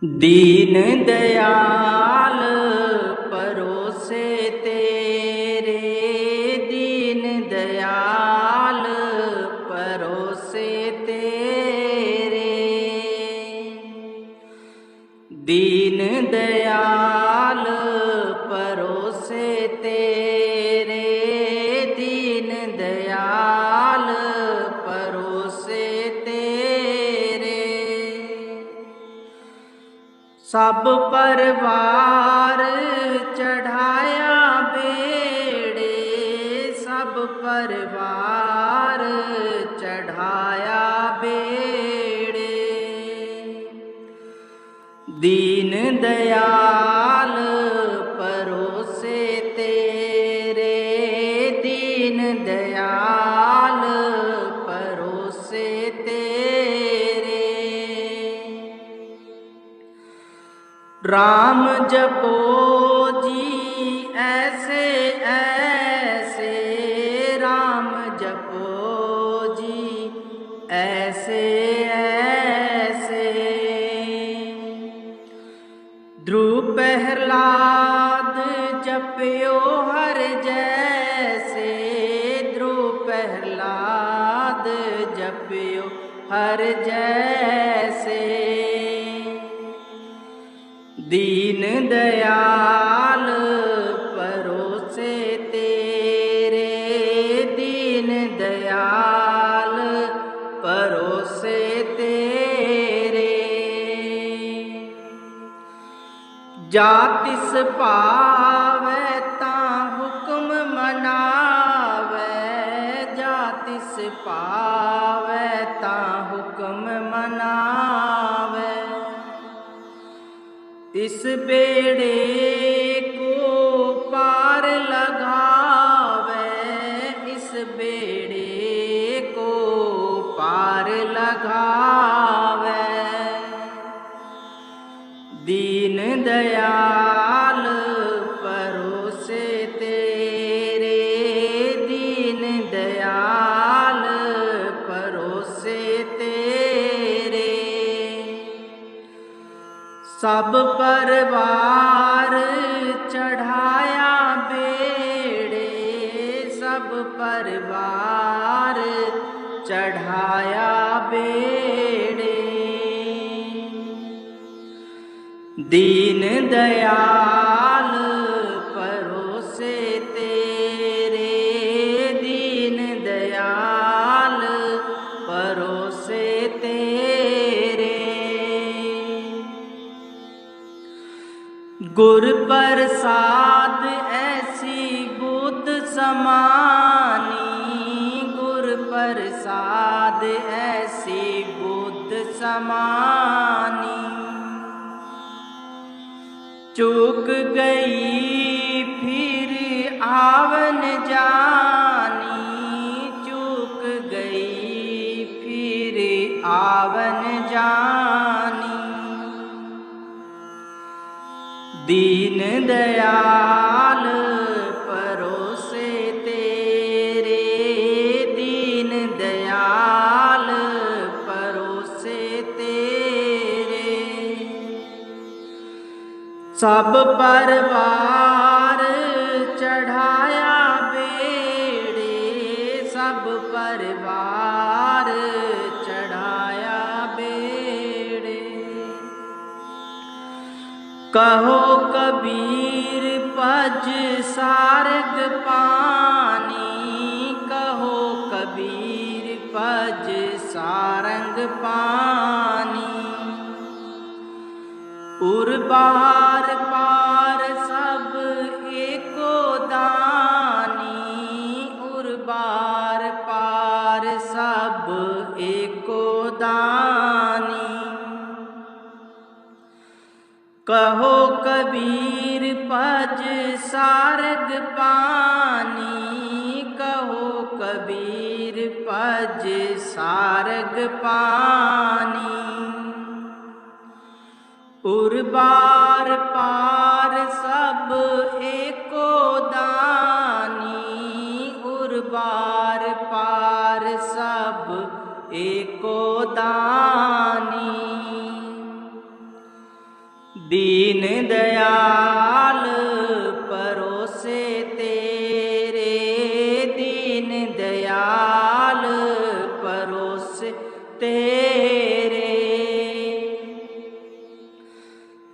दीन दयाल परोसे तेरे, दीन दयाल परोसे तेरे, दीन दयाल परोसे तेरे, दीन दयाल परोसे तेरे। सब परवार चढ़ाया बेड़े, सब परवार चढ़ाया बेड़े, दीन दयाल परोसे तेरे, दीन दयाल परोसे तेरे। राम जपो जी ऐसे ऐसे, राम जपो जी ऐसे ऐसे, ध्रुव प्रहलाद जप्यो हर जैसे, ध्रुव प्रहलाद जप्यो हर जैसे, दीन दयाल परोसे तेरे, दीन दयाल परोसे तेरे। जातिस पावै तां हुक्म मनावै, जातिस पावै तां हुक्म मनावै, इस बेड़े को पार लगावै, इस बेड़े को पार लगावै, दीन दयाल परोसे तेरे, दीन दयाल परोसे तेरे। सब परवार चढ़ाया बेड़े, सब परवार चढ़ाया बेड़े, दीन दयाल परोसे तेरे, दीन दयाल परोसे तेरे। गुर प्रसाद ऐसी बुद्ध समानी, गुर प्रसाद ऐसी बुद्ध समानी, चूक गई फिर आवन जानी, चूक गई फिर आवन जानी, दीन दयाल परोसे तेरे, दीन दयाल परोसे तेरे। सब परवार चढ़ाया बेड़े, सब परवार चढ़ाया बेड़े, कहो कबीर पज सारग पानी, कहो कबीर पज सारंग पानी, उर बार पार सब एको दानी, उर बार पार सब एको दानी, कहो कबीर पज सारग पानी, कहो कबीर पज सारग पानी, उर बार पार सब एको दानी, उर बार पार सब एको दानी, दीन दयाल परोसे तेरे, दीन दयाल परोसे तेरे।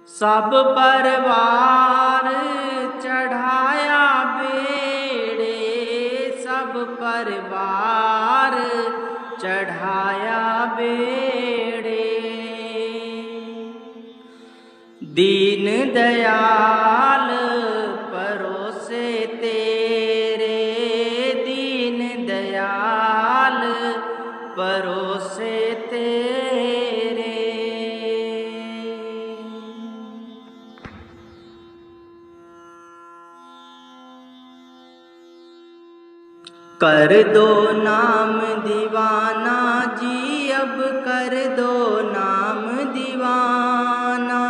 सब परवार चढ़ाया बेड़े, सब परवार चढ़ाया बेड़े। दीन दयाल परोसे तेरे, दीन दयाल परोसे तेरे। कर दो नाम दीवाना जी, अब कर दो नाम दीवाना।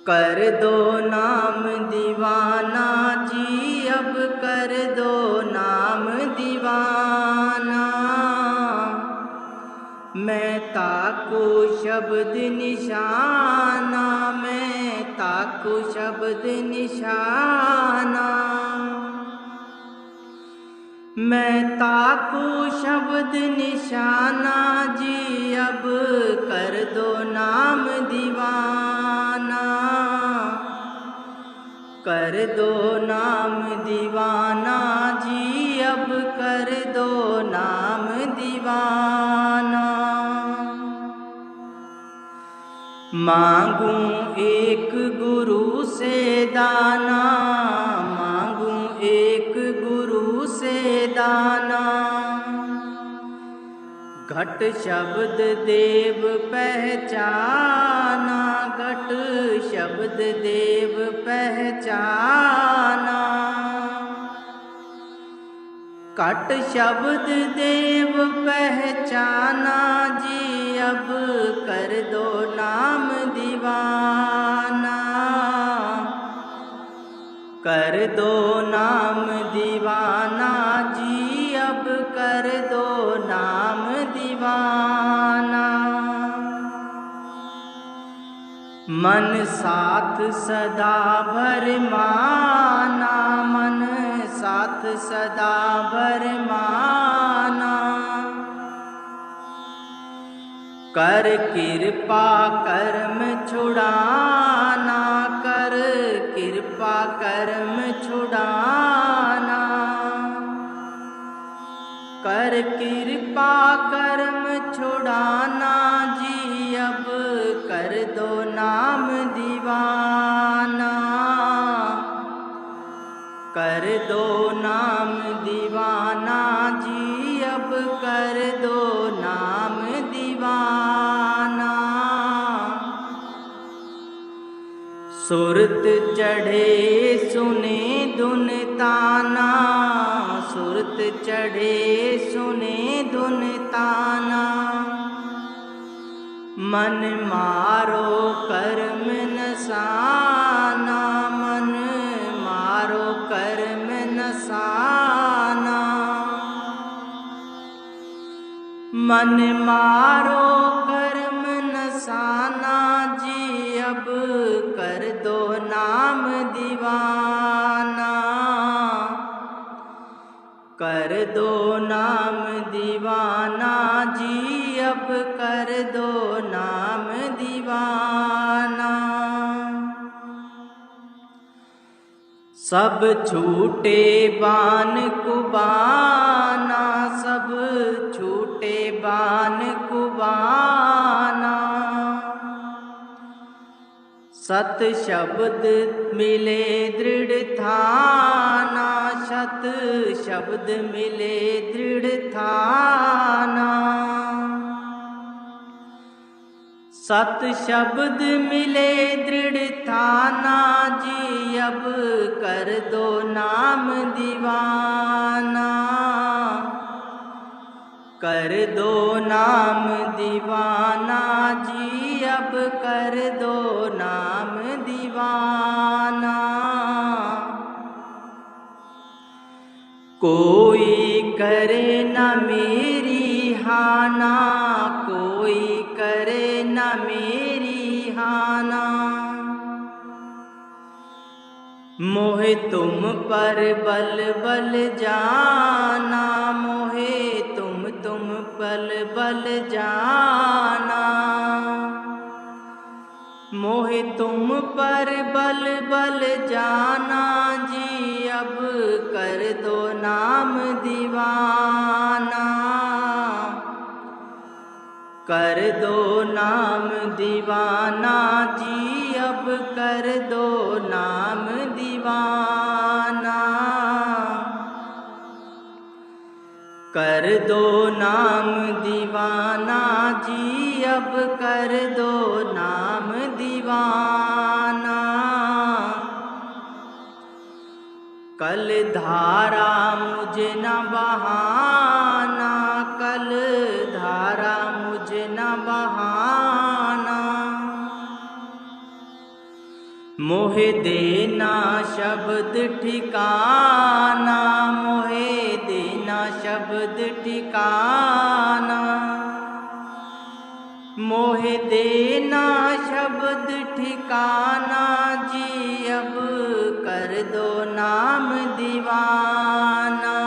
कर दो नाम दीवाना जी, अब कर दो नाम दीवाना। मैं ताकू शब्द निशाना, मैं ताकू शब्द निशाना। मैं ताकू शब्द निशाना जी, अब कर दो नाम दीवाना। कर दो नाम दीवाना जी, अब कर दो नाम दीवाना। मांगू एक गुरु से दाना, मांगू एक गुरु से दाना। घट शब्द देव पहचाना, घट शब्द देव पहचाना। घट शब्द देव पहचाना जी, अब कर दो नाम दीवाना। कर दो नाम दीवाना जी, अब कर दो नाम दीवाना। मन साथ सदा भरमाना, मन साथ सदा भरमाना। कर कृपा कर्म छुड़ाना, कर कृपा कर्म छुड़ाना। कर कृपा कर्म छुड़ाना जी, अब कर दो नाम दीवाना। कर दो नाम दीवाना जी, अब कर दो नाम दीवाना। सुरत चढ़े सुने धुन ताना, सुरत चढ़े सुने धुन ताना। मन मारो कर्म नसाना, मन मारो कर्म नसाना। मन मारो कर्म नसाना जी, अब कर दो नाम दीवाना। कर दो नाम दीवाना जी, अब कर दो नाम दीवाना। सब छूटे बान कुबाना, सब छूटे बान कुबाना। सत शब्द मिले दृढ़ थाना, सत शब्द मिले दृढ़ थाना। सत शब्द मिले दृढ़ थाना जी, अब कर दो नाम दीवाना। कर दो नाम दीवाना जी, अब कर दो नाम दीवाना। कोई करे न मेरी हाना, कोई करे करे न मेरी हाना। मोहे तुम पर बल बल जाना, मोहे तुम बल बल जाना। मोहे तुम पर बल बल जाना जी, अब कर दो नाम दीवाना। कर दो नाम दीवाना जी, अब कर दो नाम दीवाना। कर दो नाम दीवाना जी, अब कर दो नाम दीवाना। कल धारा मुझे न बहाना, कल धारा मुझे न बहाना। मोहे देना शब्द ठिकाना, मोहे देना शब्द ठिकाना। मोहे देना शब्द ठिकाना जी, अब कर दो नाम दीवाना।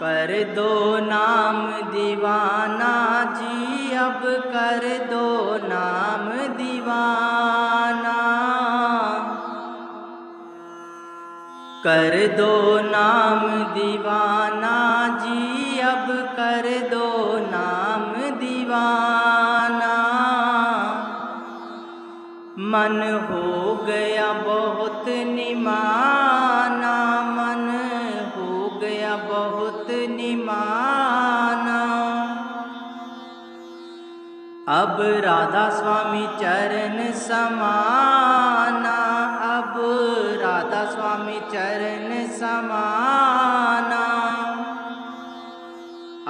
कर दो नाम दीवाना जी, अब कर दो नाम दीवाना। कर दो नाम दीवाना जी, अब कर दो नाम दीवाना। मन हो गया बहुत निमाना, मन हो गया बहुत निमाना। अब राधा स्वामी चरण समाना, अब राधा स्वामी चरण समाना।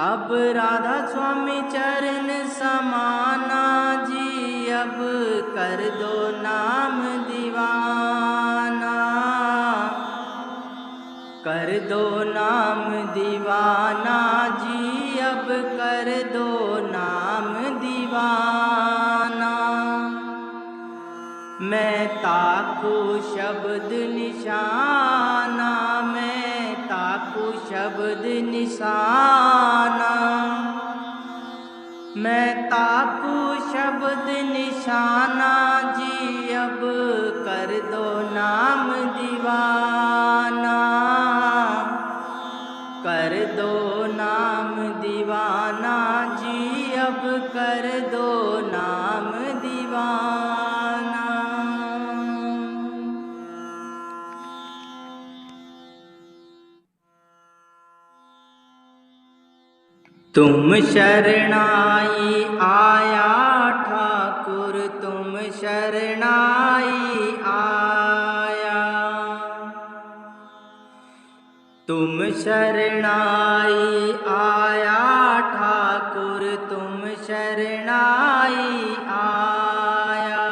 अब राधा स्वामी चरण समाना जी, अब कर दो नाम दीवाना। कर दो नाम दीवाना जी, अब कर दो नाम दीवाना। मैं ताकू शब्द निशाना, मैं ताकू शब्द निशाना। मैं ताकू शब्द निशाना जी, अब कर दो नाम दीवाना। कर दो नाम दीवाना जी, अब कर दो नाम दीवाना। तुम शरणाई आया ठाकुर, तुम शरणाई आया। तुम शरणाई आया ठाकुर, तुम शरणाई आया।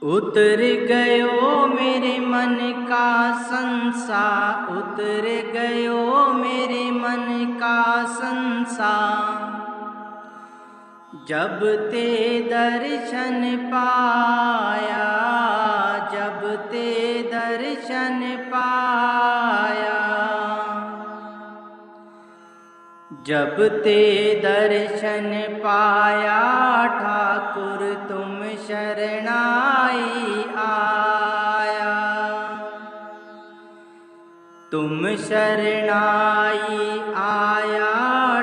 उतर गयो मेरे मन का संसार, उतर गयो मेरे मन का संसार। जब ते दर्शन पाया, जब ते दर्शन पाया। जब ते दर्शन पाया ठाकुर, तुम शरणाई आया। तुम शरणाई आया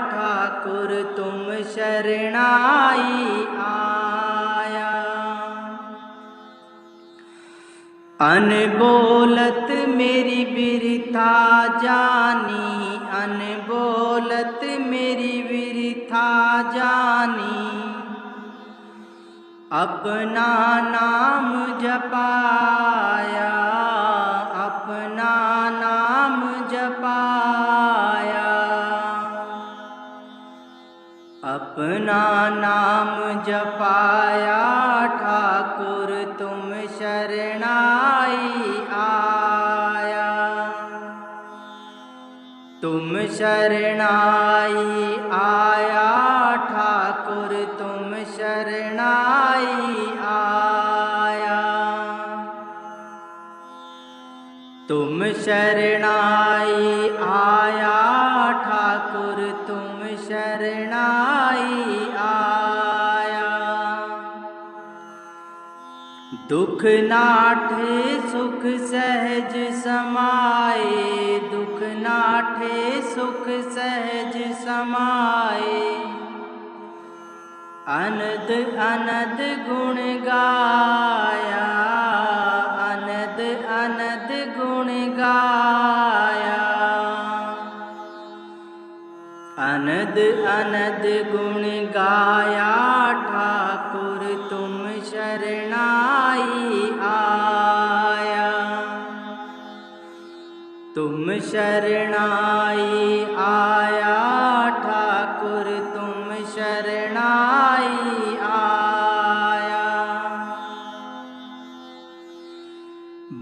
ठाकुर, तुम शरणाई आया। अनबोलत मेरी बिरथा जानी, अनबोलत मेरी बिरथा जानी। अपना नाम जपाया, अपना नाम जपाया। अपना नाम जपाया ठाकुर, तुम शरणाई आया। तुम शरणाई आया ठाकुर तुम शरणाई आया। तुम शरणाई आया ठाकुर तुम शरणाई आया। दुख नाठे सुख सहज समाए, दुख नाठे सुख सहज समाए। अनद अनद गुण गाया, अनद अनद गुण गाया। अनद अनद गुण गाया ठाकुर तुम शरणाई आया। तुम शरणाई आया ठाकुर तुम शरणाई आया।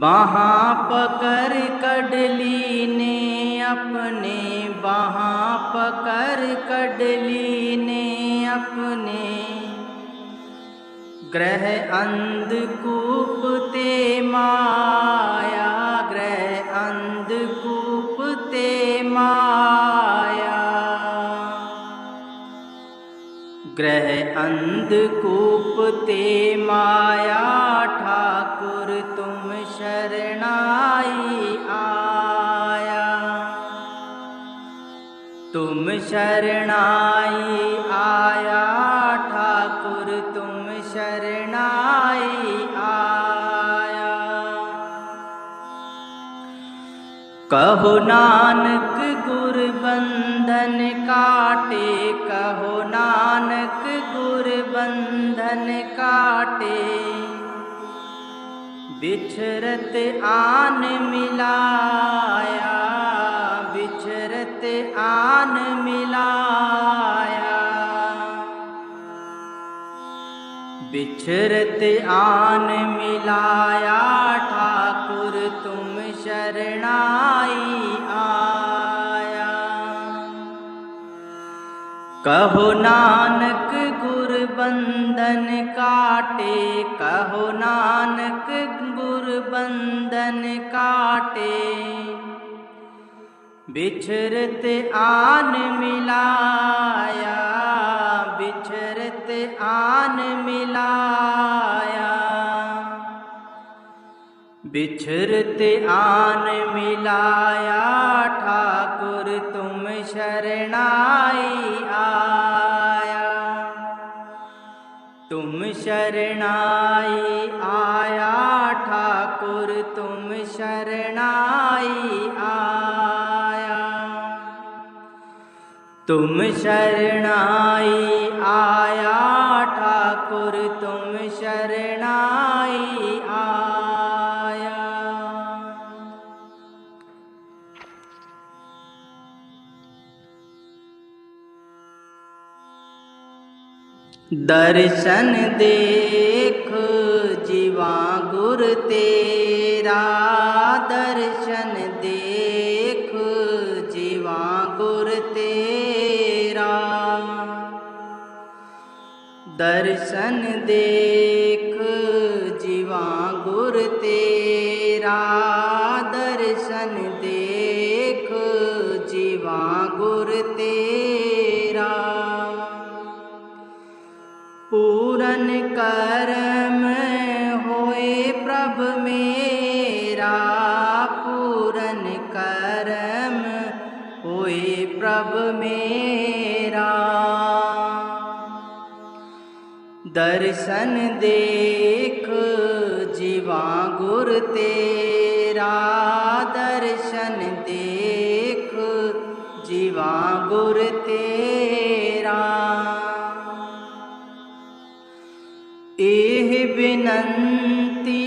बाहाँ पकड़ कड़ली ने अपने, बाहाँ पकड़ कड़ली ने अपने। ग्रह अंधकूप ते माया, ग्रह अंधकूप ते माया। ग्रह अंधकूप ते माया ठाकुर तुम शरणाई आया। तुम शरणाई आया ठाकुर तुम शरणाई आया। कहो नानक गुर बंधन काटे, कहो नानक गुर बंधन काटे। बिछरत आन मिलाया, बिछरत आन मिलाया। बिछरत आन मिलाया ठाकुर तुम शरणाई आया। कहो नानक गुर बंधन काटे, कहो नानक गुर बंधन काटे। बिछरत आन मिलाया, बिछरत आन मिलाया। बिछरत आन मिलाया ठाकुर तुम शरणाई आया। तुम शरणाई आया ठाकुर तुम शरणाई आया। तुम शरणाई आया ठाकुर तुम शरणाई आया। दर्शन देख जीवा गुर तेरा, दर्शन देख जीवा गुर तेरा। दर्शन देख जीवा गुर तेरा, दर्शन देख जीवा गुर तेरा। पूरन कर्म होए प्रभ मेरा, पूरन कर्म होए प्रभ मेरा। दर्शन देख जीवा गुर तेरा, दर्शन देख जीवा गुर तेरा। एह बिनंती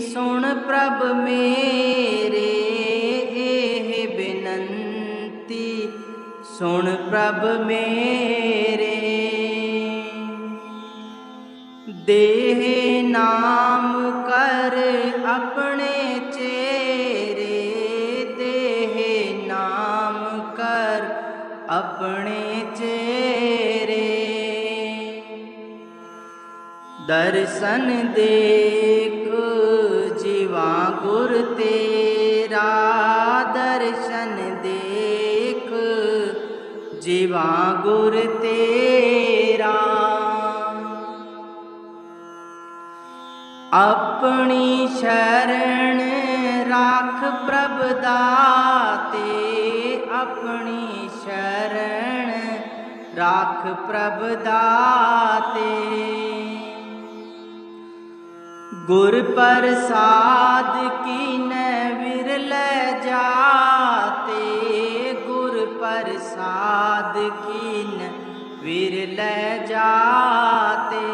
सुन प्रभ मेरे, एह बिनंती सुन प्रभ मेरे। देह नाम कर अपने चेरे, देह नाम दर्शन देख जीवा गुर तेरा, दर्शन देख जीवा गुर तेरा। अपनी शरण राख प्रभ दाते, अपनी शरण राख प्रभ दाते। गुर प्रसाद कीन विरल जाते, गुर प्रसाद कीन विरल जाते।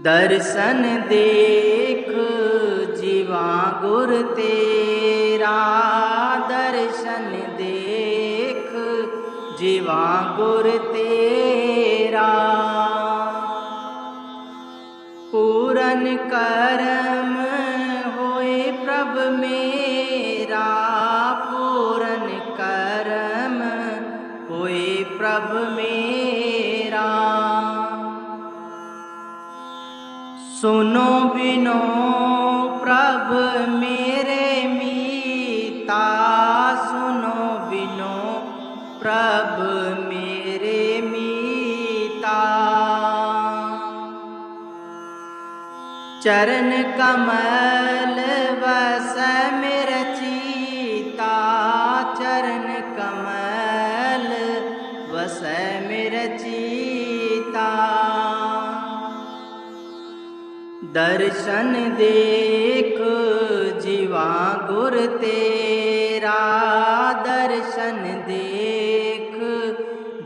दर्शन देख जीवा गुर तेरा, दर्शन देख जीवा गुर तेरा। पूरन करम होए प्रभ मेरा, पूरन करम होए प्रभ मेरा। सुनो बिनो प्रभ मेरे मीता, सुनो बिनो प्रभ मेरे मीता। चरण कमल बस मेरा चीता, चरण कमल बस मेरा चीता। दर्शन देख जीवा गुर तेरा, दर्शन देख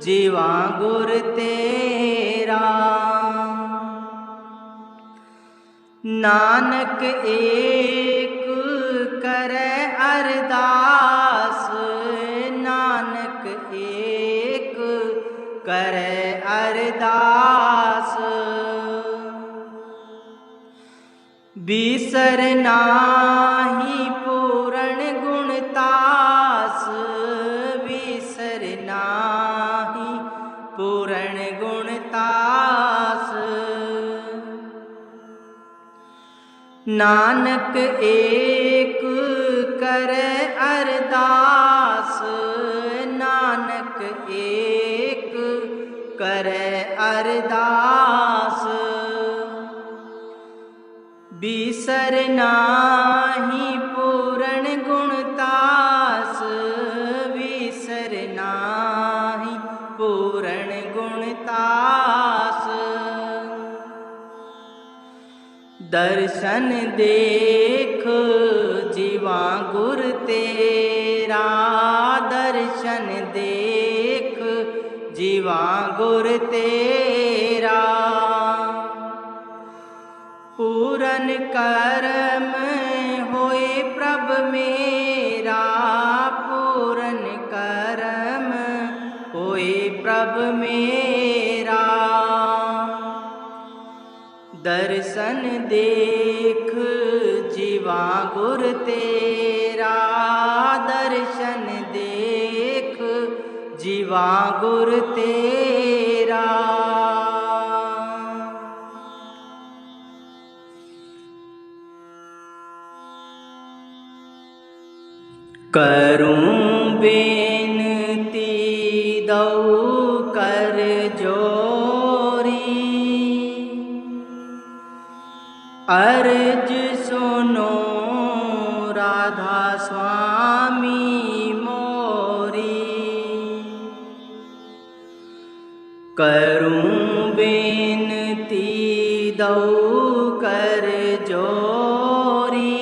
जीवा गुर तेरा। नानक एक करे अरदास, नानक एक करे अरदास। बिसर नाही पूरण गुणतास, बिसर नाही पूरण गुणतास। नानक एक करे अरदास, नानक एक करे अरदास। बिसर नाही पूरण गुणतास, बिसर नाही पूरण गुणतास। दर्शन देख जीवा गुर तेरा, दर्शन देख जीवा गुर तेरा। पूरन करम होए प्रभ मेरा, पूरन करम होए प्रभ मेरा। दर्शन देख जीवा गुर तेरा, दर्शन देख जीवा गुर तेरा। करूं बेनती दऊ कर जोरी, अर्ज सुनो राधा स्वामी मोरी। करूं बेनती दऊ कर जोरी,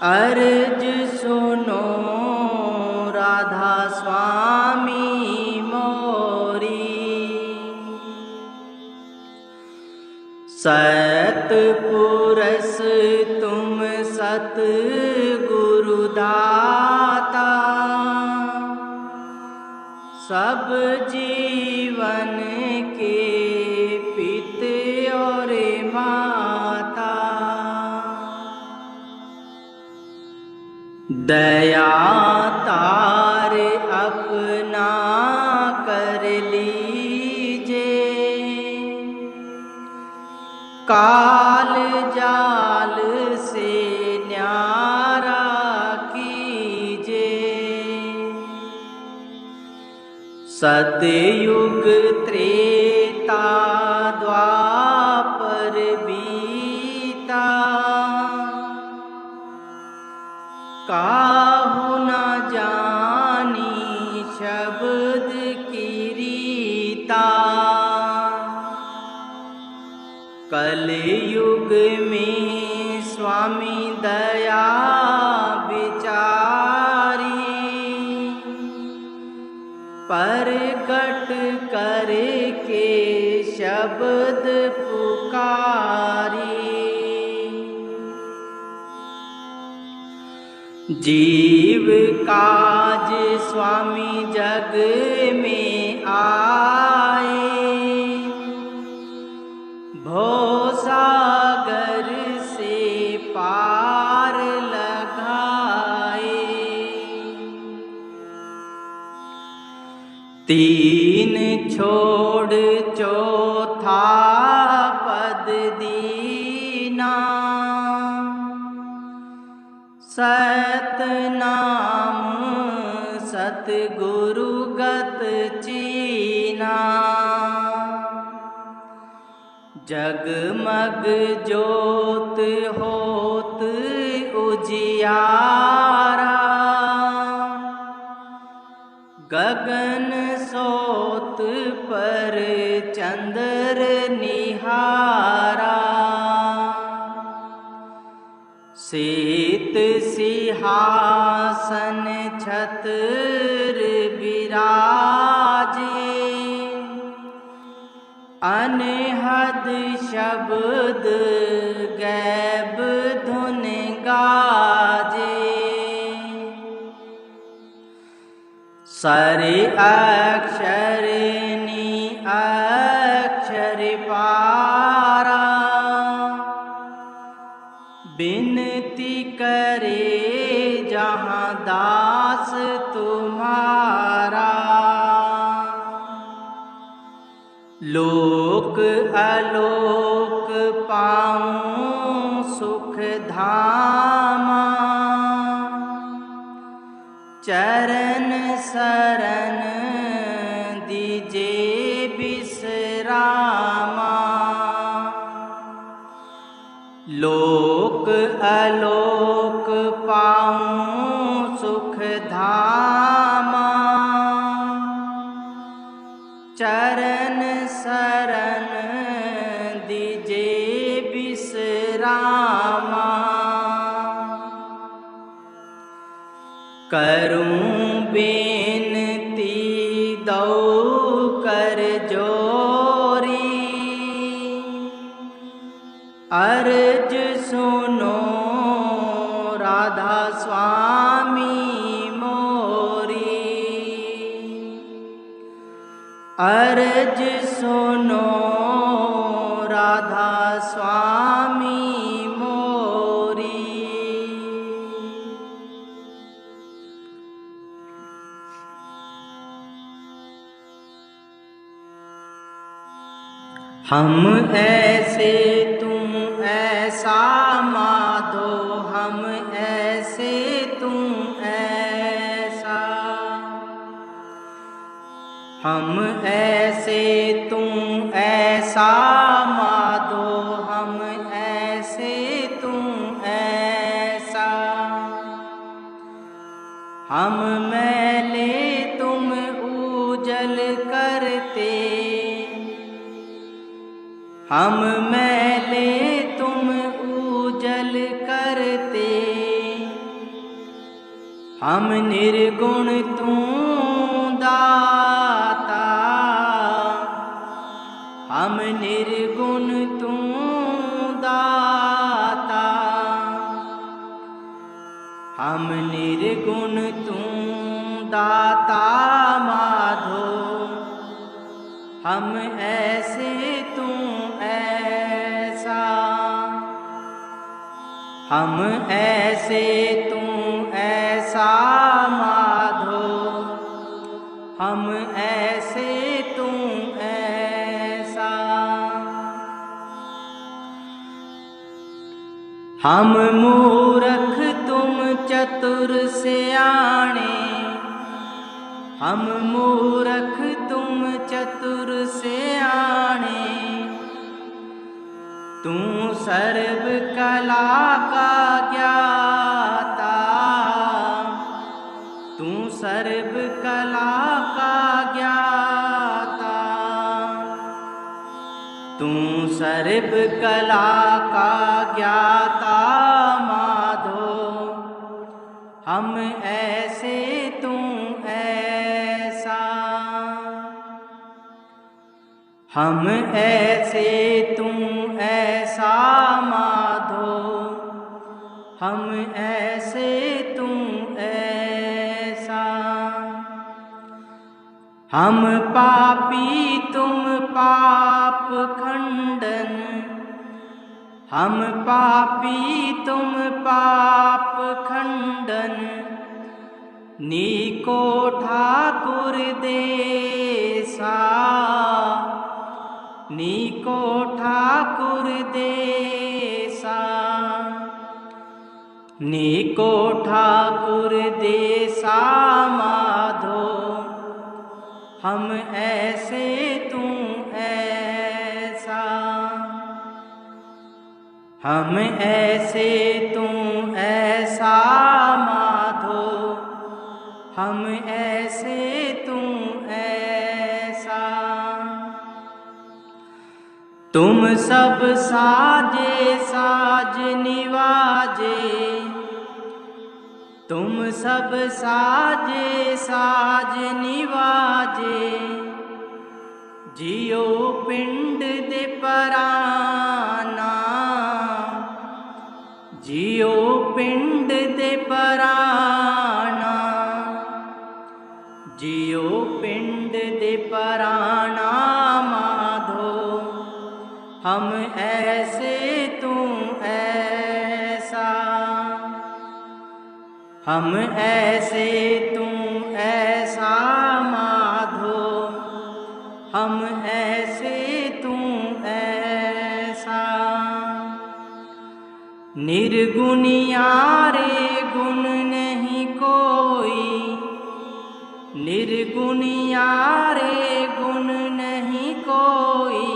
अर्ज सुनो राधा स्वामी मोरी। सतपुरस तुम सत गुरु दाता, सब जीवन के पित और माता। दया तार अपना कर ली, काल जाल से न्यारा कीजे। सतयुग त्रेता द्वापर बीता, काहू न जानी शब्द की रीता। कलयुग में स्वामी दया विचारी, प्रकट करके शब्द पुकारी। जीव काज स्वामी जग में आए, भवसागर से पार लगाए। तीन छोड़ चौथा पद दीना, सतनाम सतगुरु गत चीना। जगमग ज्योत होत उजियारा, गगन सोत पर चंद्र निहारा। सीत सिंहासन छत्र विराजे, अनहद शब्द गैब धुन गाजे। सरे अक्षर नि अक्षर पारा, बिनती करे जहाँ दास तुम्हारा। लोक आलोक पाऊं सुख धामा, चरण शरण दीजे विश्रामा। लोक आलोक पाऊं सुख धामा, चरण शरण दीजे विश्रामा। करूं बेनती दो कर जोरी, अर्ज सुनो राधा स्वामी मोरी। अर्ज सुनो राधा स्वामी मोरी। हम ऐसे तुम ऐसा माधो, हम ऐसे तुम ऐसा। हम ऐसे तुम ऐसा माधो, हम ऐसे तुम ऐसा। हम मैले तुम उजल करते, हम मैले तुम उजल करते। हम निर्गुण तू दाता, हम निर्गुण तू दाता। हम निर्गुण तू दाता माधो, हम ऐसे तू ऐसा। हम ऐसे तू ऐसा माधो, हम ऐसे तू ऐसा। हम मूरख तुम चतुर सियाणे, हम मूरख तुम चतुर सियाणे। तू सर्व कला का ज्ञाता, तू सर्व कला का ज्ञाता, तू सर्व कला का ज्ञाता माधो। हम ऐसे तू ऐसा, हम ऐसे तू ऐसा माधो। हम ऐसे तू ऐसा, हम पापी तुम पाप खंडन, हम पापी तुम पाप खंडन। नीको ठाकुर देसा, नीको ठाकुर देसा, नीको ठाकुर देसा माधो। हम ऐसे तू ऐसा, हम ऐसे तू ऐसा माधो। हम ऐसे तू ऐसा, तुम सब साजे साज निवाजे, तुम सब साजे साज निवाजे। जियो पिंड दे पराना, जियो पिंड दे पराना, जियो पिंड दे पराना माधो। हम ऐसे तू ऐसा, हम ऐसे तू ऐसा माधो। हम ऐसे तू ऐसा, निर्गुनिया रे गुण नहीं कोई, निर्गुनिया रे गुण नहीं कोई।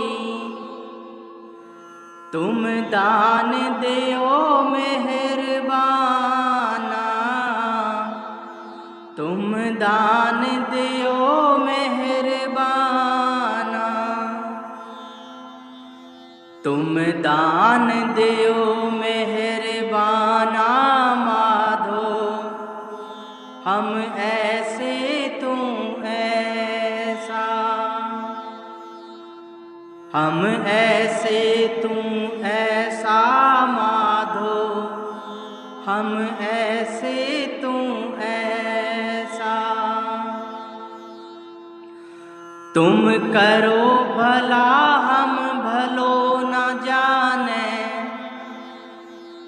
तुम दान देओ मेहरबाना, तुम दान देओ मेहरबाना, तुम दान देओ मेहरबाना माधो। हम ऐसे तू ऐसा, हम ऐसे तू ऐसा माधो। हम ऐसे तू ऐसा, तुम करो भला हम भलो न जाने,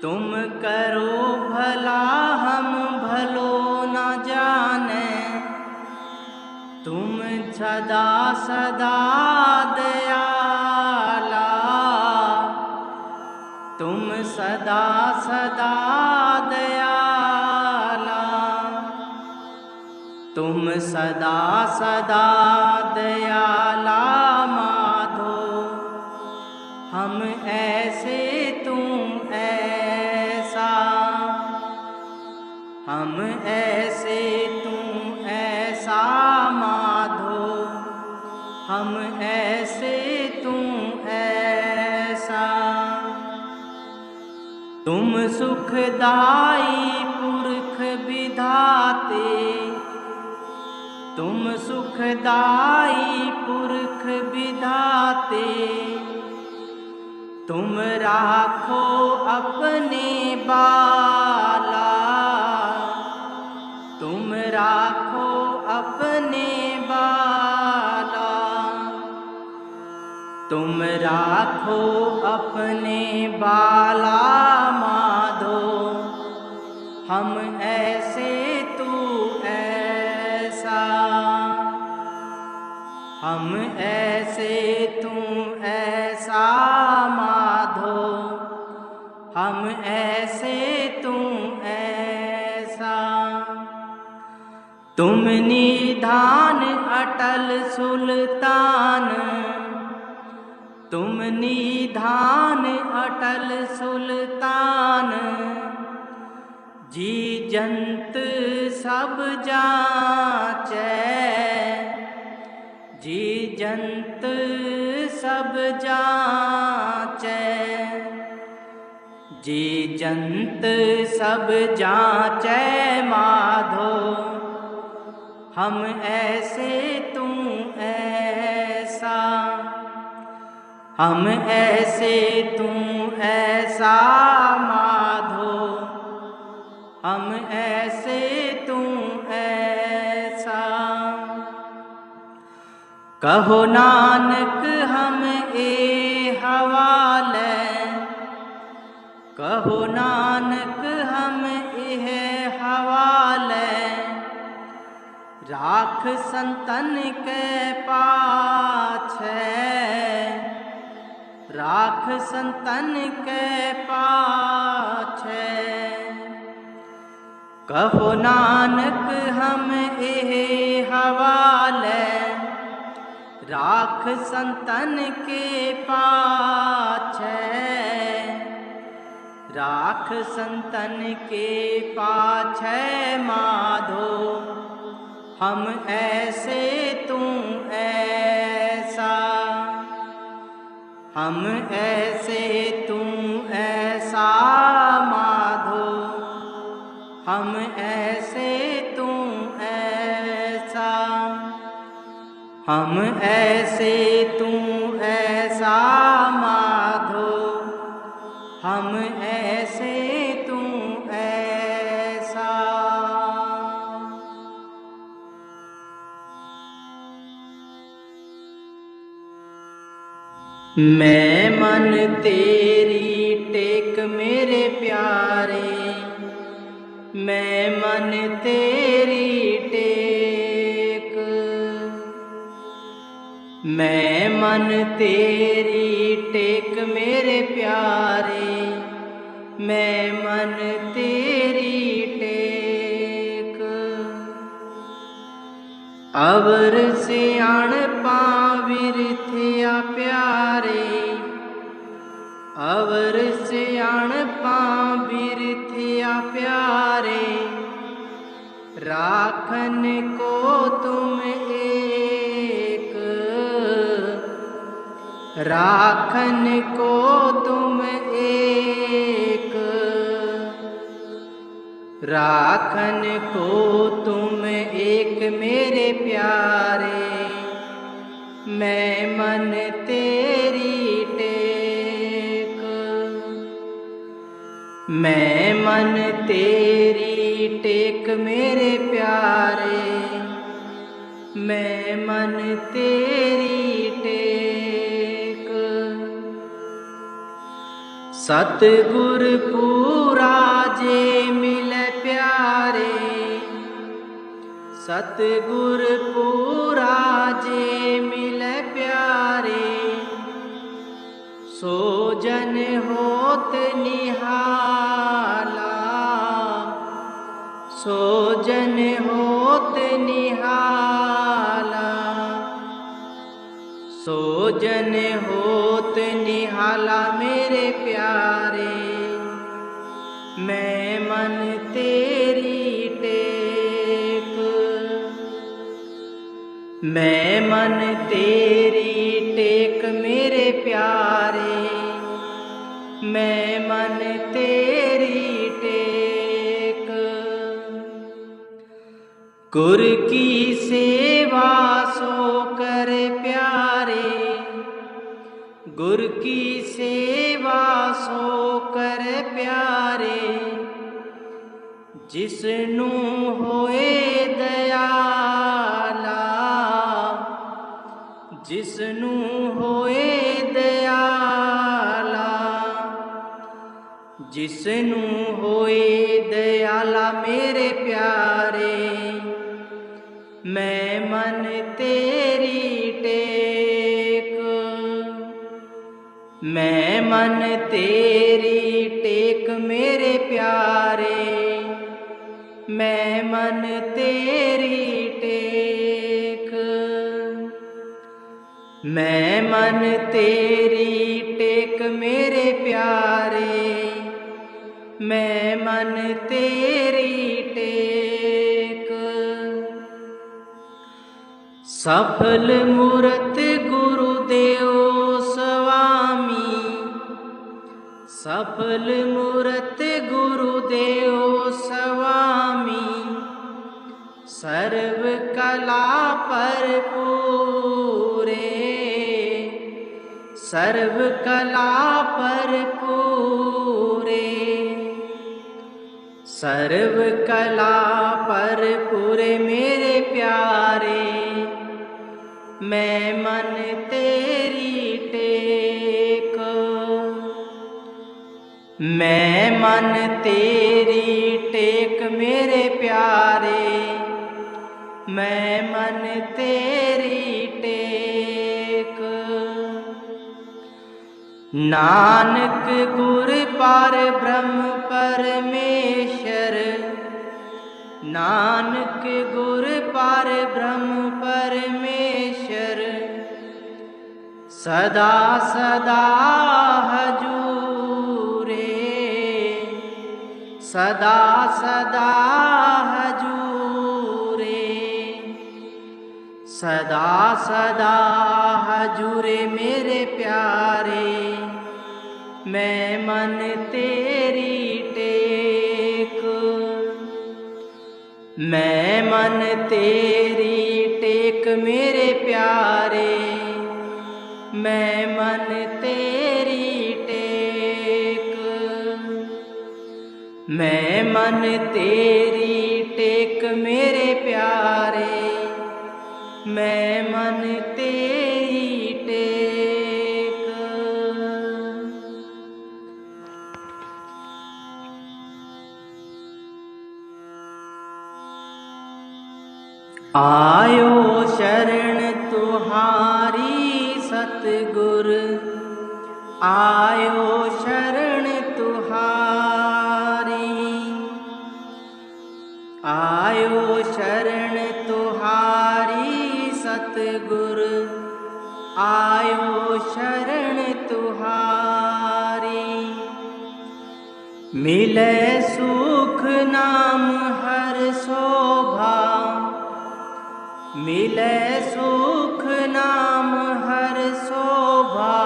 तुम करो भला हम भलो न जाने। तुम सदा सदा दयाला, तुम सदा सदा दयाला, तुम सदा सदा दयाला माधो। हम ऐसे तू ऐसा, हम ऐसे तू ऐसा माधो। हम ऐसे तू ऐसा, तुम सुखदाई पुरख विधाते, तुम सुखदाई पुरख विधाते। तुम राखो अपने बाला, तुम राखो अपने बाला, तुम राखो अपने बाला माधो। हम ऐसे तू ऐसा, हम ऐसे तू ऐसा माधो। हम ऐसे तुम निधान अटल सुल्तान, तुम निधान अटल सुल्तान, जी जंत सब जांचै, जी जंत सब जांचै, जी जंत सब जांचै माधो, हम ऐसे तू ऐसा, हम ऐसे तू ऐसा माधो, हम ऐसे तू ऐसा। कहो नानक हम ए हवाले, कहो नानक हम एह हवाले, राख संतन के पाछे, राख संतन के पाछे। कहो नानक हम एह हवाले, राख संतन के पाछे, राख संतन के पाछे माधो, हम ऐसे तू ऐसा, हम ऐसे तू ऐसा माधो, हम ऐसे तू ऐसा, हम ऐसे तू ऐसा माधो, हम ऐसे तू ऐसा। मैं मन तेरी टेक मेरे प्यारे, मैं मन तेरी टेक, मैं मन तेरी टेक मेरे प्यारे, मैं मन तेरी टेक। अवर सियाण पाविर थिया प्यारे, अवर सियाण पाविर थिया प्यारे, राखन को तुम एक, राखन को तुम एक, राखन को तुम एक मेरे प्यारे, मैं मन तेरी टेक, मैं मन तेरी टेक मेरे प्यारे, मैं मन तेरी टेक। सतगुर पूरा जे मिले प्यारे, सतगुर पूरा जे मिले प्यारे, सो जन होत निहाला, सो जन होत निहाला, सो जन होत निहाला मेरे प्यारे, मैं मन तेरी टेक, मैं मन तेरी टेक मेरे प्यारे, मैं मन तेरी टेक। गुर की सेवा सो कर प्यारे, गुर की सेवा सो कर प्यारे, जिसनू होए दयाला, जिसनू होए दयाला, जिसनू होए दयाला मेरे प्यारे, मैं मन तेरी टेक, मैं मन तेरी टेक मेरे प्यारे, मैं मन तेरी टेक। मैं मन तेरी टेक मेरे प्यारे, मैं मन तेरी टेक। सफल मूरत गुरुदेव स्वामी, सफल मूरत गुरुदेव स्वामी, सर्व कला पर पूरे, सर्व कला पर पूरे, सर्व कला पर पूरे मेरे प्यारे, मैं मन तेरी टेक। मैं मन तेरी टेक मेरे प्यारे, मैं मन तेरी टेक। नानक गुर पार ब्रह्म परमेश्वर, नानक गुर पार ब्रह्म परमेश्वर, सदा सदा हजूरे, सदा सदा हजूरे, सदा सदा हजूरे मेरे प्यारे, मैं मन तेरी टेक। मैं मन तेरी टेक मेरे प्यारे, मैं मन तेरी टेक। मैं मन तेरी टेक मेरे प्यारे, मैं मन तेरी टेक। आयो शरण तुम्हारी सतगुर, आयो शरण तुम्हारी, आयो शरण तुम्हारी सतगुर, आयो शरण तुम्हारी। मिले सुख नाम हर शोभा, मिले सुख नाम हर शोभा,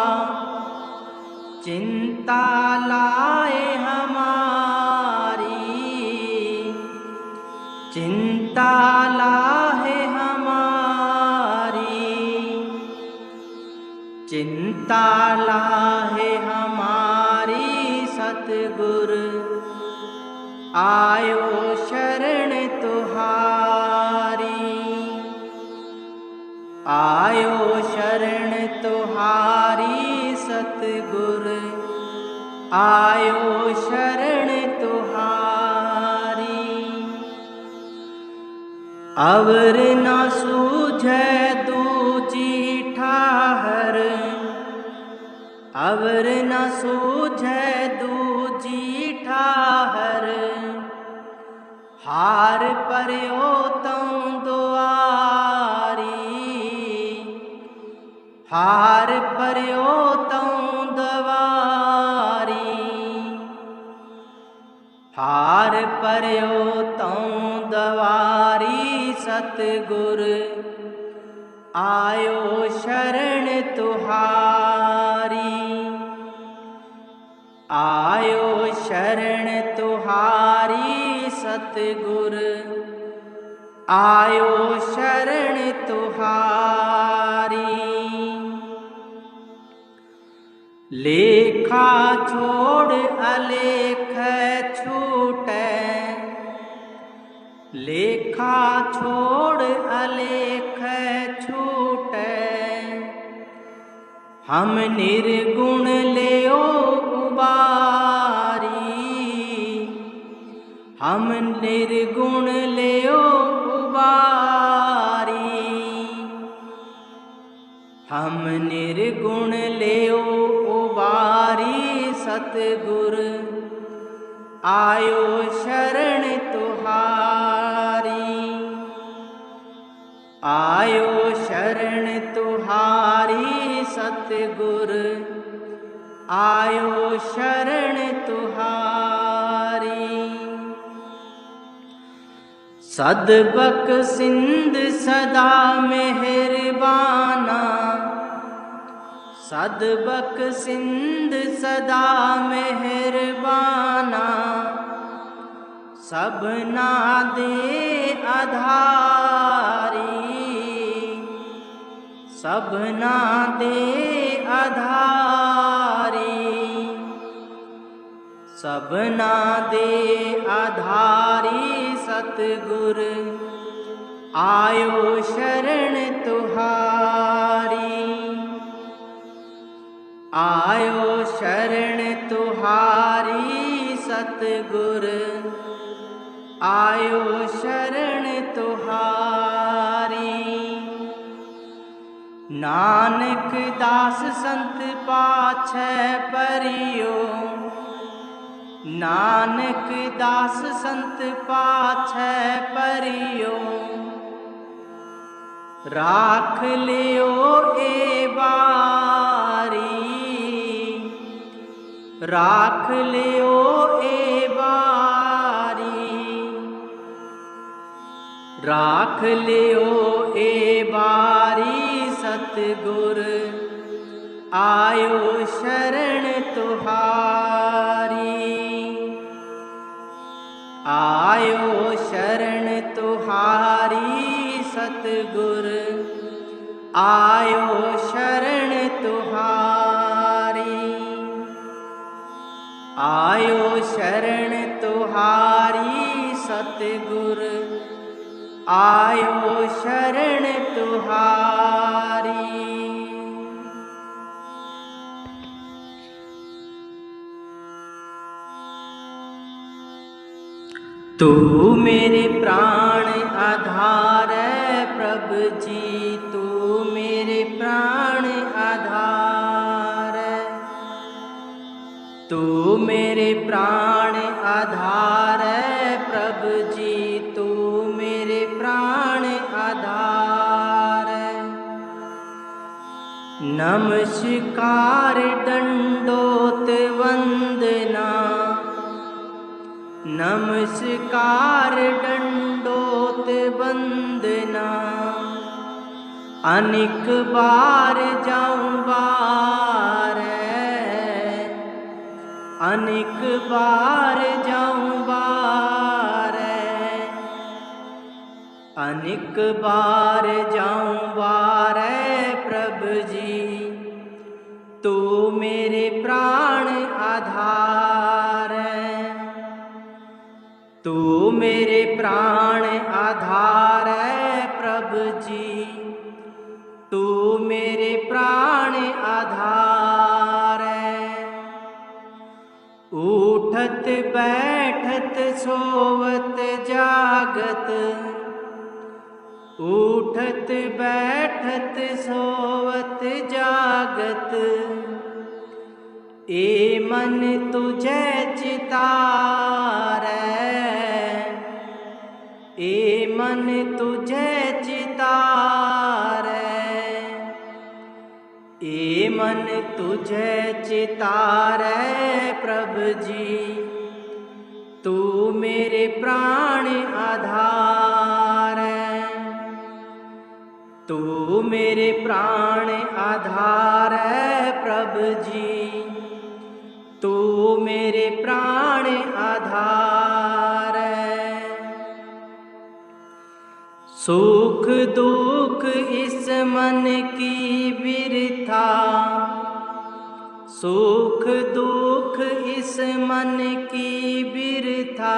चिंता लाए हमारी, चिंता लाए हमारी, चिंता लाए हमारी सतगुर, आयो शरण तुम्हारी, आयो शरण तुम्हारी सतगुर, आयो शरण तुम्हारी। अवर न सूझे दूजी ठाहर, अवर न सूझे दूजी ठाहर, हार पर्यो तूं दुआरी, हार पर्यो तूं दुआरी, हार पर्यो तूं दुआरी सतगुर, आयो शरण तुम्हारी, आयो शरण तुम्हारी सतगुर, आयो शरण तुम्हारी। लेखा छोड़ अलेख छूटे, लेखा छोड़ अलेख छूटे, हम निर्गुण लेओ उबारी, हम निर्गुण लेओ उबारी, हम निर्गुण लेओ उबारी सतगुर, आयो शरण तुम्हारी। आयो शरण तुहारी सतगुर, आयो शरण तुहारी। सदबक सिंध सदा मेहरबाना, सदबक सिंध सदा मेहरबाना। सबना दे आधारी, सबना दे आधारी, सबना दे आधारी सतगुर, आयो शरण तुहारी, आयो शरण तुहारी सतगुर, आयो शरण तुहारी। नानक दास संत पाछै परियो, नानक दास संत पाछै परियो। राख लियो ए बारी, राख लियो ए बारी, राख लियो ए बारी सतगुर, आयो शरण तुहारी, आयो शरण तुहारी सतगुर, आयो शरण तुहारी, आयो शरण तुहारी सतगुर, आयो शरण तुहारी। तू मेरे प्राण आधार है प्रभु जी, तू मेरे प्राण आधार है, तू मेरे प्राण आधार है प्रभु जी, तू मेरे प्राण आधार है। नमस्कार दंडोत वंदना, नमस्कार दंडोत वंदना। अनेक बार जाऊं बार, अनेक बार जाऊं बार, अनेक बार जाऊं बार प्रभु जी, तू मेरे प्राण आधार है, तू मेरे प्राण आधार है प्रभु जी, तू मेरे प्राण आधार है। उठत बैठत सोवत जागत, उठत बैठत सोवत जागत। ए मन तुझे चितारै, ए मन तुझे चितारै, ए मन तुझे चितारै प्रभु जी, तू मेरे प्राण आधार है, तू मेरे प्राण आधार है प्रभु जी, तू मेरे प्राण आधार है। सुख दुख इस मन की बिरथा, सुख दुख इस मन की बिरथा।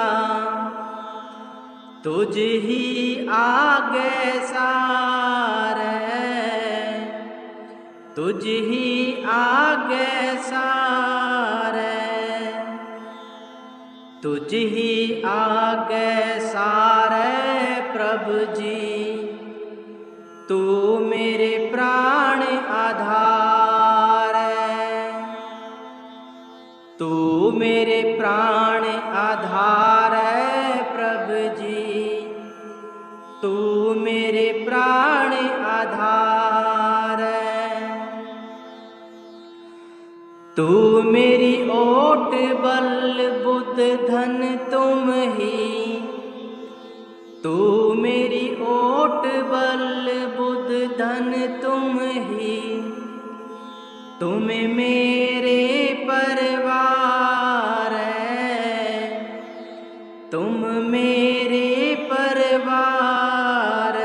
तुझ ही आगे सारे, तुझ ही आगे सारे, तुझ ही आगे सारे प्रभु जी, तू मेरे प्राण आधार है, तू मेरे प्राण आधार है प्रभु जी, तू मेरे प्राण आधार, तू मेरी ओट बल बुद्ध धन तुम ही, तू मेरी ओट बल बुद्ध धन तुम ही, तुम मेरे परिवार है, तुम मेरे परिवार,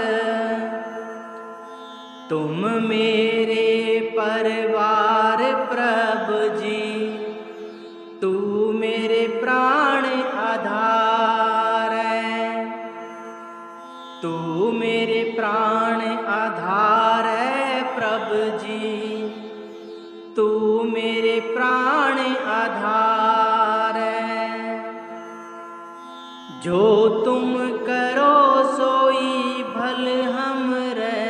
तुम मेरे परिवार प्रभु जी, तू मेरे प्राण आधार है, तू मेरे प्राण आधार है प्रभु जी, तू मेरे प्राण आधार है। जो तुम करो सोई भल हमरे,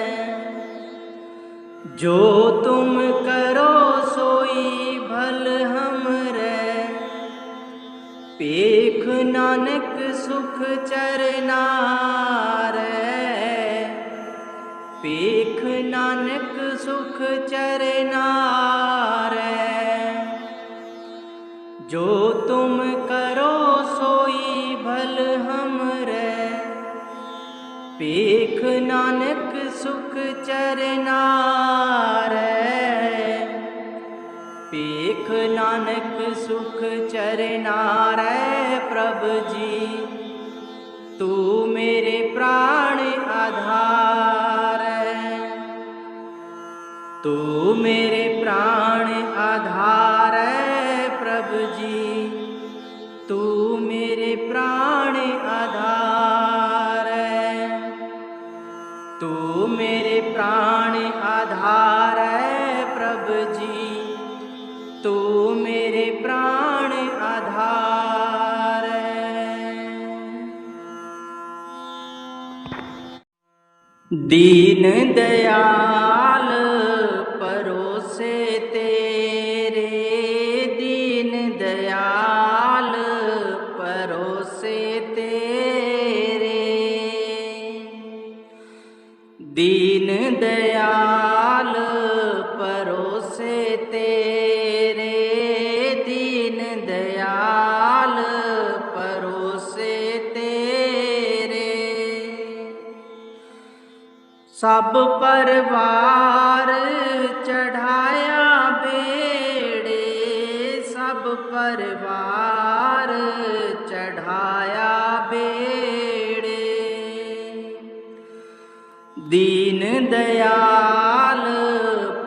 जो तुम करो सोई भल हमरे, पेख नानक सुख चरनार, पेख नानक सुख चरनार, जो तुम करो सोई भल हमरे, पेख नानक सुख चरनार, पेख नानक सुख चरनार प्रभु जी, तू मेरे प्राण आधार, तू मेरे प्राण आधार प्रभु जी, तू मेरे प्राण आधार, तू मेरे प्राण आधार प्रभु जी, तू मेरे प्राण आधार। दीन दयाल परोसे तेरे, दीन दयाल परोसे तेरे, दीन दयाल परोसे तेरे, दीन दयाल परोसे तेरे, सब परवार चढ़ाया बेड़े, सब परवार चढ़ाया बेड़े, दीन दयाल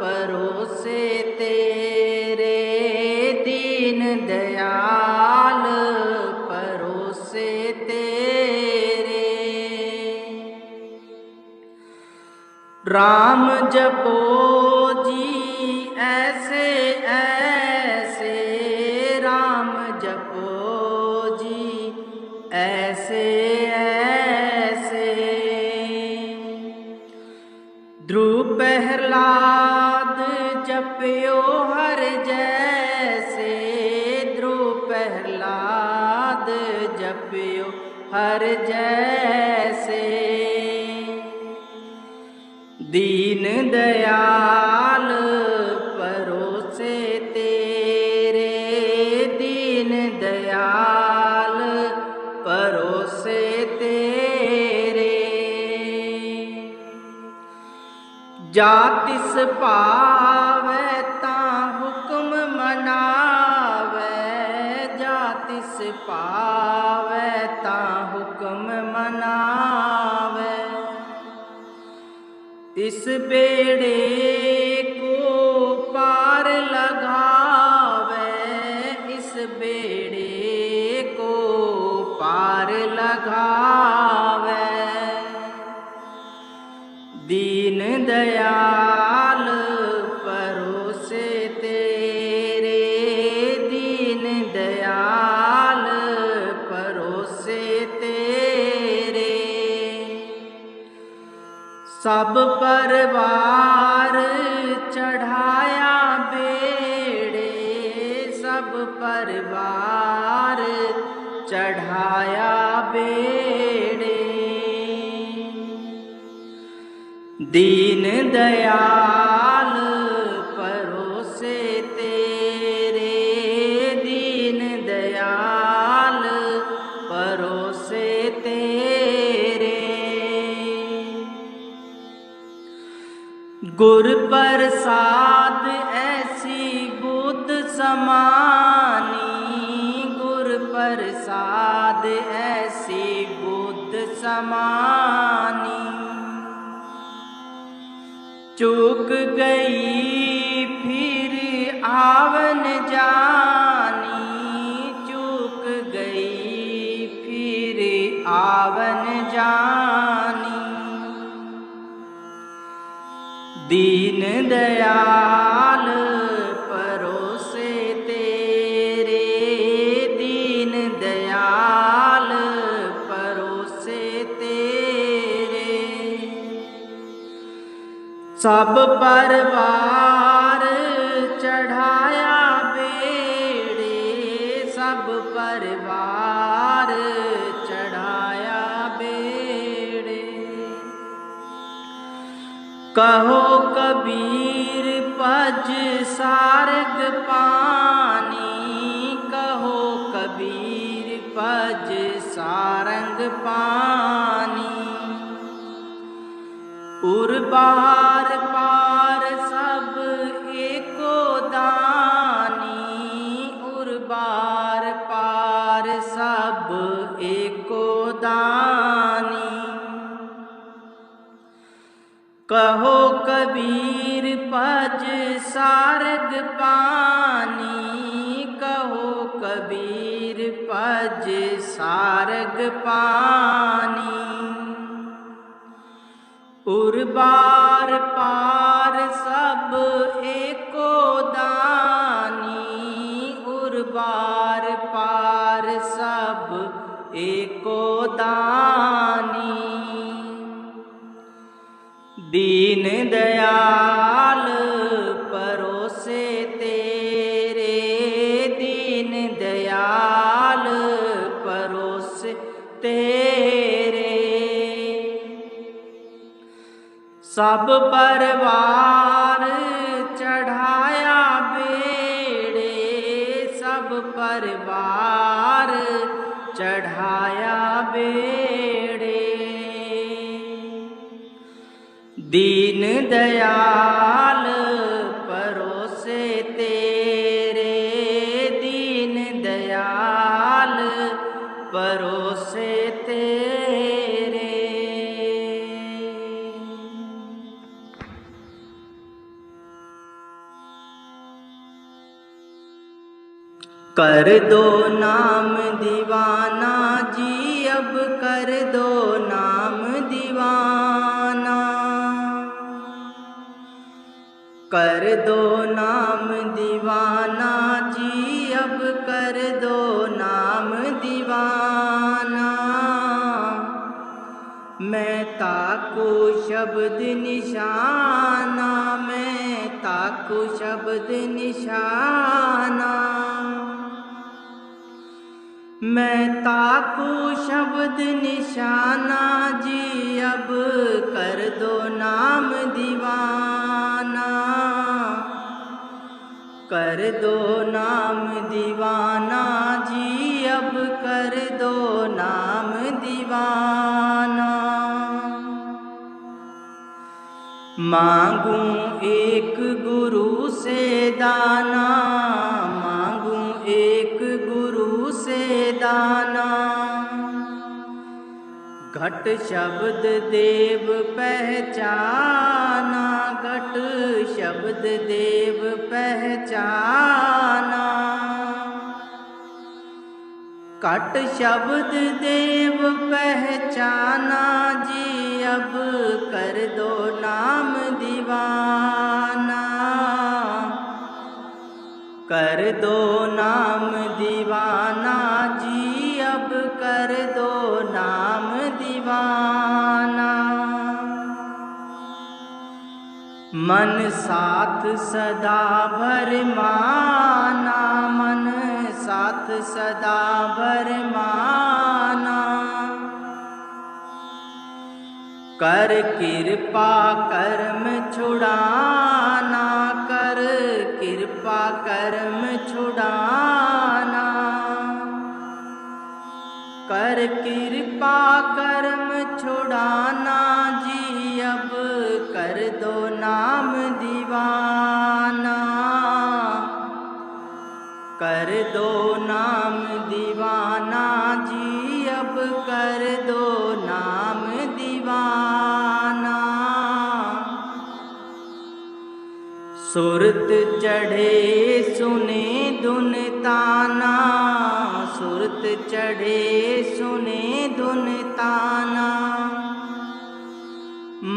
परोसे तेरे, दीन दयाल परोसे तेरे, राम जपो जी ऐसे ऐसे, राम जपो जी ऐसे ऐसे, ध्रुव प्रहलाद जप्यो हर जैसे, ध्रुव प्रहलाद जप्यो हर जैसे, दीन दयाल परोसे तेरे, दीन दयाल परोसे तेरे, जातिस पावे ता हुक्म मनावे, जातिस पावे ता हुक्म मनावे, इस बेड़े को पार लगावे, इस बेड़े को पार लगावे, दीन दयाल परोसे तेरे, दीन दयाल परोसे तेरे, सब परवार चढ़ाया बेड़े, सब परवार चढ़ाया बेड़े, दीन दयाल परोसे तेरे, दीन दयाल परोसे तेरे। गुर प्रसाद ऐसी बुद्ध समानी, गुर प्रसाद ऐसी बुद्ध समानी। चूक गई फिर आवन जानी, चूक गई फिर आवन जानी। दीन दयाल परोसे तेरे, दीन दयाल परोसे तेरे। सब परवार चढ़ाया बेड़े, सब परवार चढ़ाया बेड़े। कहो कबीर पज सारग पानी, कहो कबीर पज सारंग पानी। उर बार पार सब एको दानी, उर बार पार सब एको दानी। कहो कबीर पज सारग पानी, कहो कबीर पज सारग पानी। उर बार पार सब एको दानी, उर बार पार सब एको दानी। दीन दयाल परोसे तेरे, दीन दयाल परोसे तेरे। सब परवार चढ़ाया बेड़े, सब परवार चढ़ाया बेड़े। दीन दयाल परोसे तेरे, दीन दयाल परोसे तेरे। कर दो नाम दीवाना जी, अब कर दो नाम दीवाना। कर दो नाम दीवाना जी, अब कर दो नाम दीवाना। मैं ताकू शब्द निशाना, मैं ताकू शब्द निशाना। मैं ताकू शब्द निशाना जी, अब कर दो नाम दीवाना। कर दो नाम दीवाना जी, अब कर दो नाम दीवाना। मांगू एक गुरु से दाना, मांगू एक गुरु से दाना। घट शब्द देव पहचाना, घट शब्द देव पहचाना। घट शब्द देव पहचाना जी, अब कर दो नाम दीवाना। कर दो नाम दीवाना जी, अब कर दो नाम दीवाना। मन साथ सदा भरमाना, मन साथ सदा भरमाना। कर कृपा कर्म छुड़ाना, कर कृपा कर्म छुड़ाना, कर कृपा कर्म छुड़ाना जी अब कर दो नाम दीवाना, कर दो नाम दीवाना जी अब कर दो नाम दीवाना। सुरत चढ़े सुने धुन ताना, सुरत चढ़े सुने धुन ताना,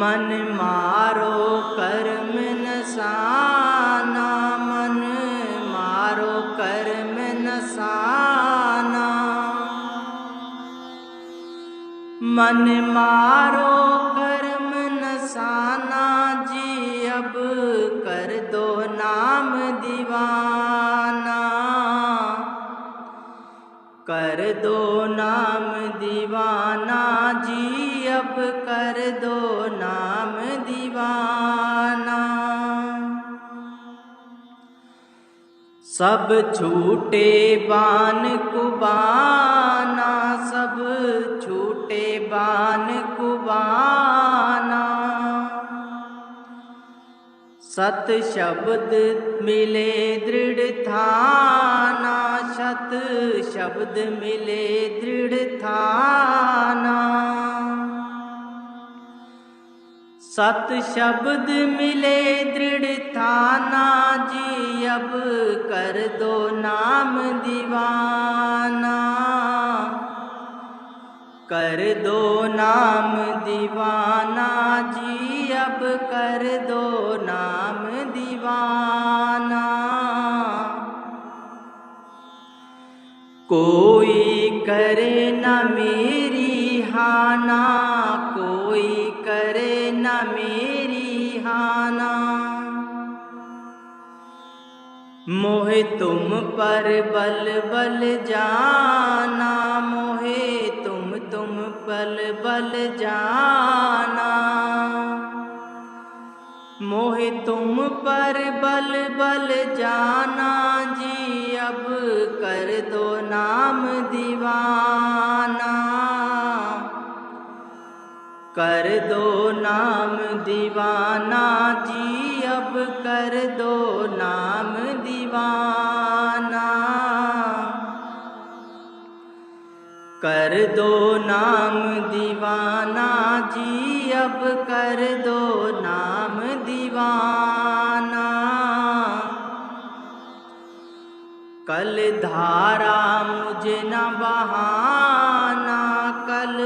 मन मारो कर्म नसाना, मन मारो कर्म नसाना, मन मारो कर्म नसाना जी अब कर दो नाम दीवाना, कर दो नाम दीवाना जी अब कर दो नाम दीवाना। सब छूटे बान कुबाना, सब छूटे बान कुबाना, सत शब्द मिले दृढ़ थाना, सत शब्द मिले दृढ़ थाना, सत शब्द मिले दृढ़ थाना जी अब कर दो नाम दीवाना, कर दो नाम दीवाना जी अब कर दो नाम दीवाना। कोई करे न मेरी हाना, कोई करे न मेरी हाना, मोहे तुम पर बल बल जाना, मोहे तुम बल बल जाना, मोहे तुम पर बल बल जाना जी अब कर दो नाम दीवाना, कर दो नाम दीवाना जी अब कर दो नाम दीवाना, कर दो नाम दीवाना जी अब कर दो नाम दीवाना। कल धारा मुझे न बहाना, कल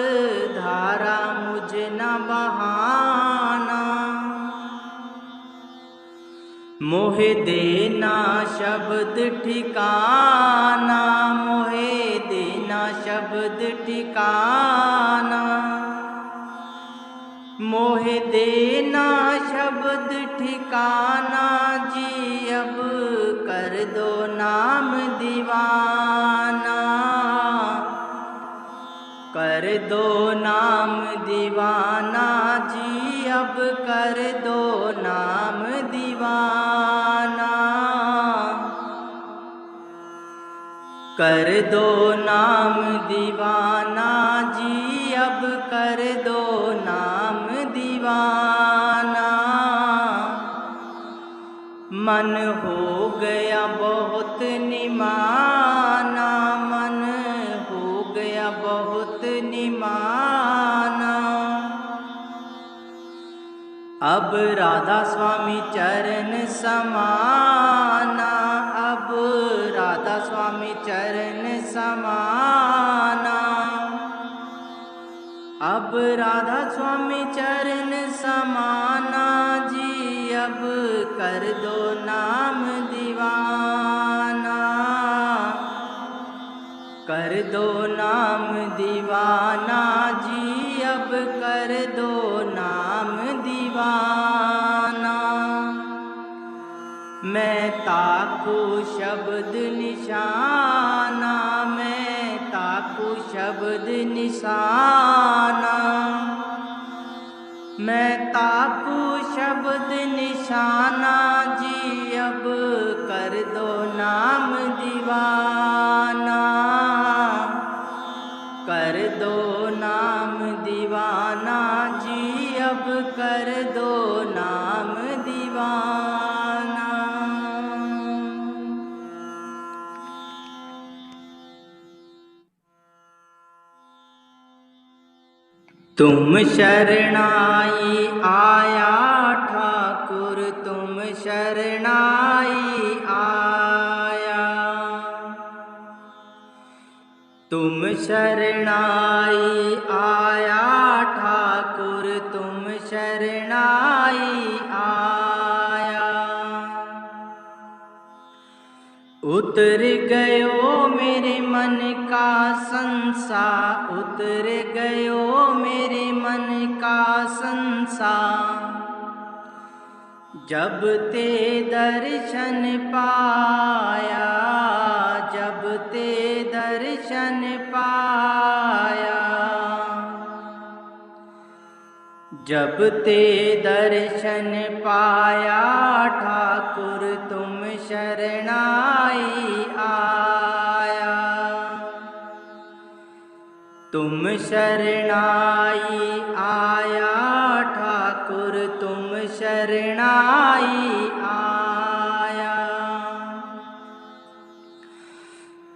धारा मुझे न बहाना, मोहे देना शब्द ठिकाना, मोहे देना शब्द ठिकाना, मोहे देना शब्द ठिकाना जी अब कर दो नाम दीवाना, कर दो नाम दीवाना जी अब कर दो नाम दीवाना, कर दो नाम दीवाना जी अब कर दो नाम दीवाना। मन हो गया बहुत निमाना, मन हो गया बहुत निमाना, अब राधा स्वामी चरण समाना, अब राधा स्वामी चरण समाना, अब राधा स्वामी चरण समाना जी अब कर दो नाम दीवाना, कर दो नाम दीवाना जी अब कर दो नाम दीवाना। मैं ताकू शब्द निशाना, मैं ताकू शब्द निशाना, मैं ताकू शब्द निशाना जी अब कर दो नाम दीवाना, कर दो नाम दीवाना जी अब कर दो नाम दीवाना। तुम शरणाई आया ठाकुर तुम शरणाई आया, तुम शरणाई आया ठाकुर तुम शरणाई आया। उतर गयो मेरे मन का संसार, उतर गयो मेरे मन का संसार, जब ते दर्शन पाया, जब ते दर्शन पाया, जब ते दर्शन पाया ठाकुर तुम शरणाई आया, तुम शरणाई आया ठाकुर तुम शरणाई आया।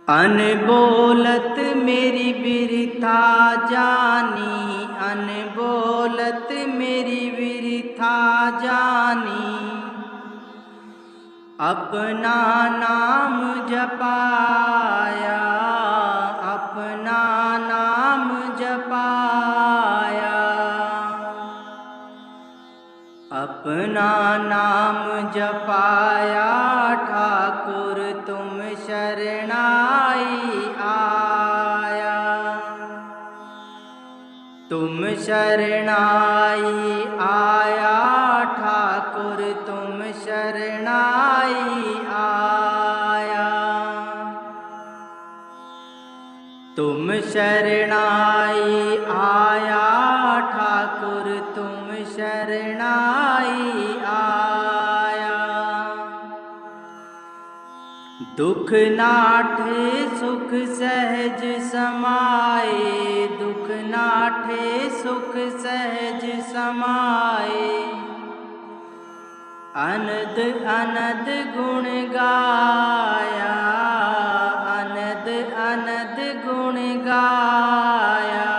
अनबोलत मेरी बिरथा जानी, अनबोलत मेरी बिरथा जानी, अपना नाम जपाया, अपना नाम जपाया, अपना नाम जपाया ठाकुर तुम शरणाई आया, तुम शरणाई आया ठाकुर तुम शरणाई आया, तुम शरणाई आया ठाकुर तुम शरणाई आया। दुख नाठे सुख सहज समाए, दुख नाठे सुख सहज समाए, अनद अनद गुण गाया, अनद अनद गुण गाया,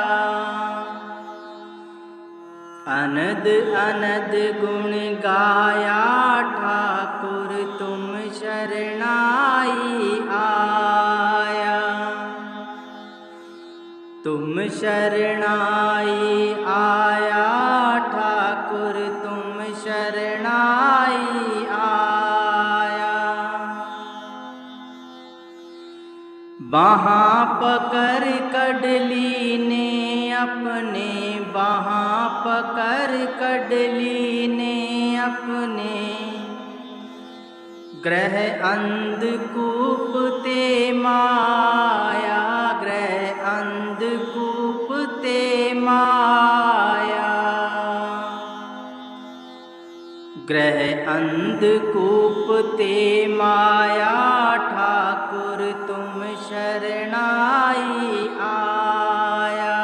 अनद अनद गुण गाया ठाकुर तुम शरणाई आया, तुम शरणाई आया ठाकुर तुम शरणाई आया। बाहाँ पकड़ कड़ली ने अपने, बाहाँ पकड़ कड़ली ने अपने, ग्रह अंधकूप ते माया, ग्रह अंधकूप ते माया, ग्रह अंधकूप ते माया ठाकुर तुम शरणाई आया,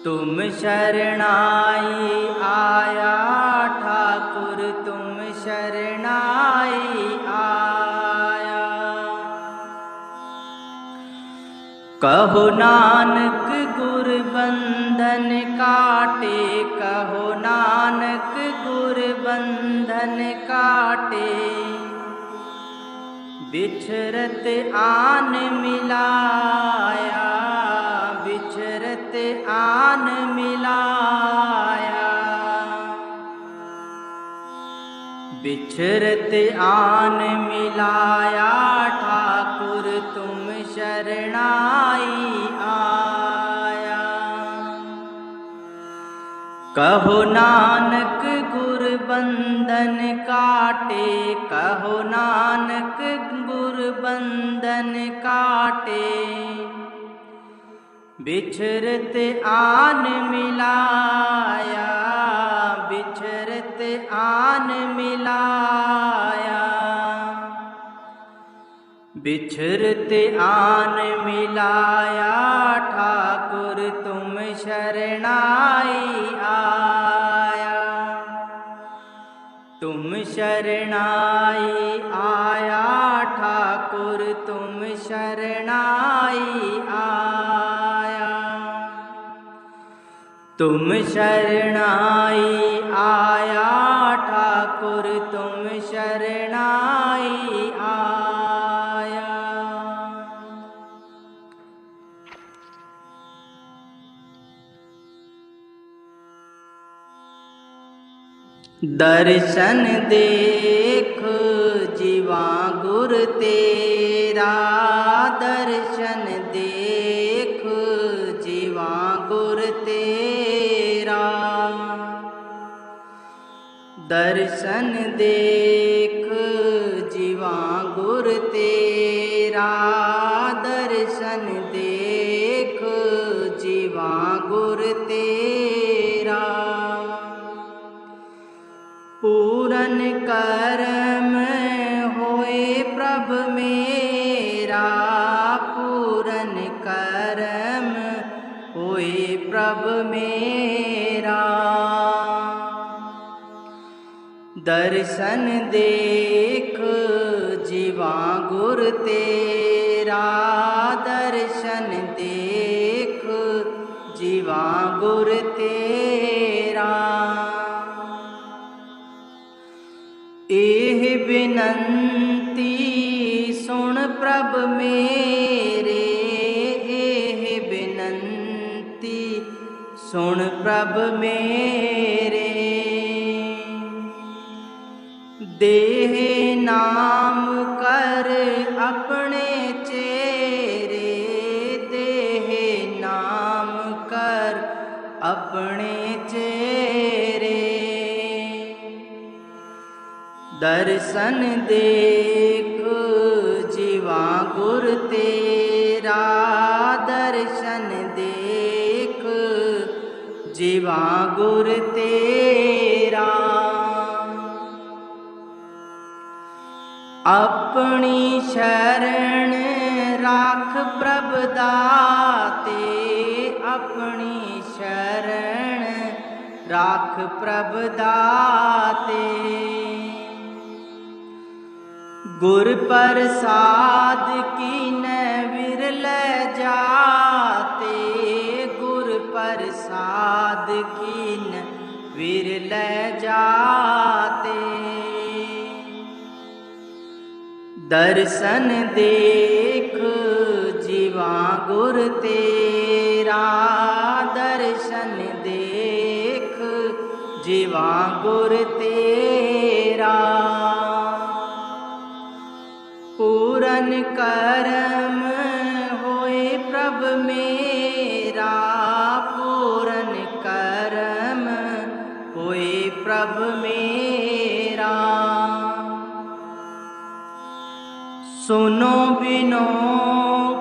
तुम शरणाई आया ठाकुर तुम शरणाई आया। कहो नानक गुर बंधन काटे, कहो नानक गुर बंधन काटे, बिछरत आन मिलाया, बिछरत आन मिलाया, बिछरत आन मिलाया ठाकुर तुम शरणाई आया। कहो नानक गुर बंधन काटे, कहो नानक गुर बंधन काटे, बिछरत आन मिलाया, बिछरत आन मिलाया, बिछरत आन मिलाया, ठाकुर तुम शरणाई आया, तुम शरणाई आया, ठाकुर तुम शरणाई आया, तुम शरणाई आया, ठाकुर तुम शरणाई आया। दर्शन देख जीवा गुर तेरा, दर्शन देख जीवा गुर तेरा, दर्शन देख जीवा गुर तेरा, दर्शन देख जीवा गुर तेरा, पूरन कर्म होए प्रभ मेरा, पूरन कर्म होए प्रभ मेरा, दर्शन देख जीवा गुर तेरा, दर्शन देख जीवा गुर तेरा, एह बिनंती सुन प्रभ मेरे, एह बिनंती सुन प्रभ मेरे, देह नाम कर अपने चेरे, देह नाम कर अपने चेरे, दर्शन देख जीवा गुर तेरा, दर्शन देख जीवा गुर तेरा, अपनी शरण राख प्रभ दाते, अपनी शरण राख प्रभ दाते, गुर प्रसाद कीन विरल जाते, गुर प्रसाद कीन विरल जाते, दर्शन देख जीवा गुर तेरा, दर्शन देख जीवा गुर तेरा, पूरन कर्म होए प्रभ मेरा, पूरन कर्म होए प्रभ मेरा, सुनो बिनो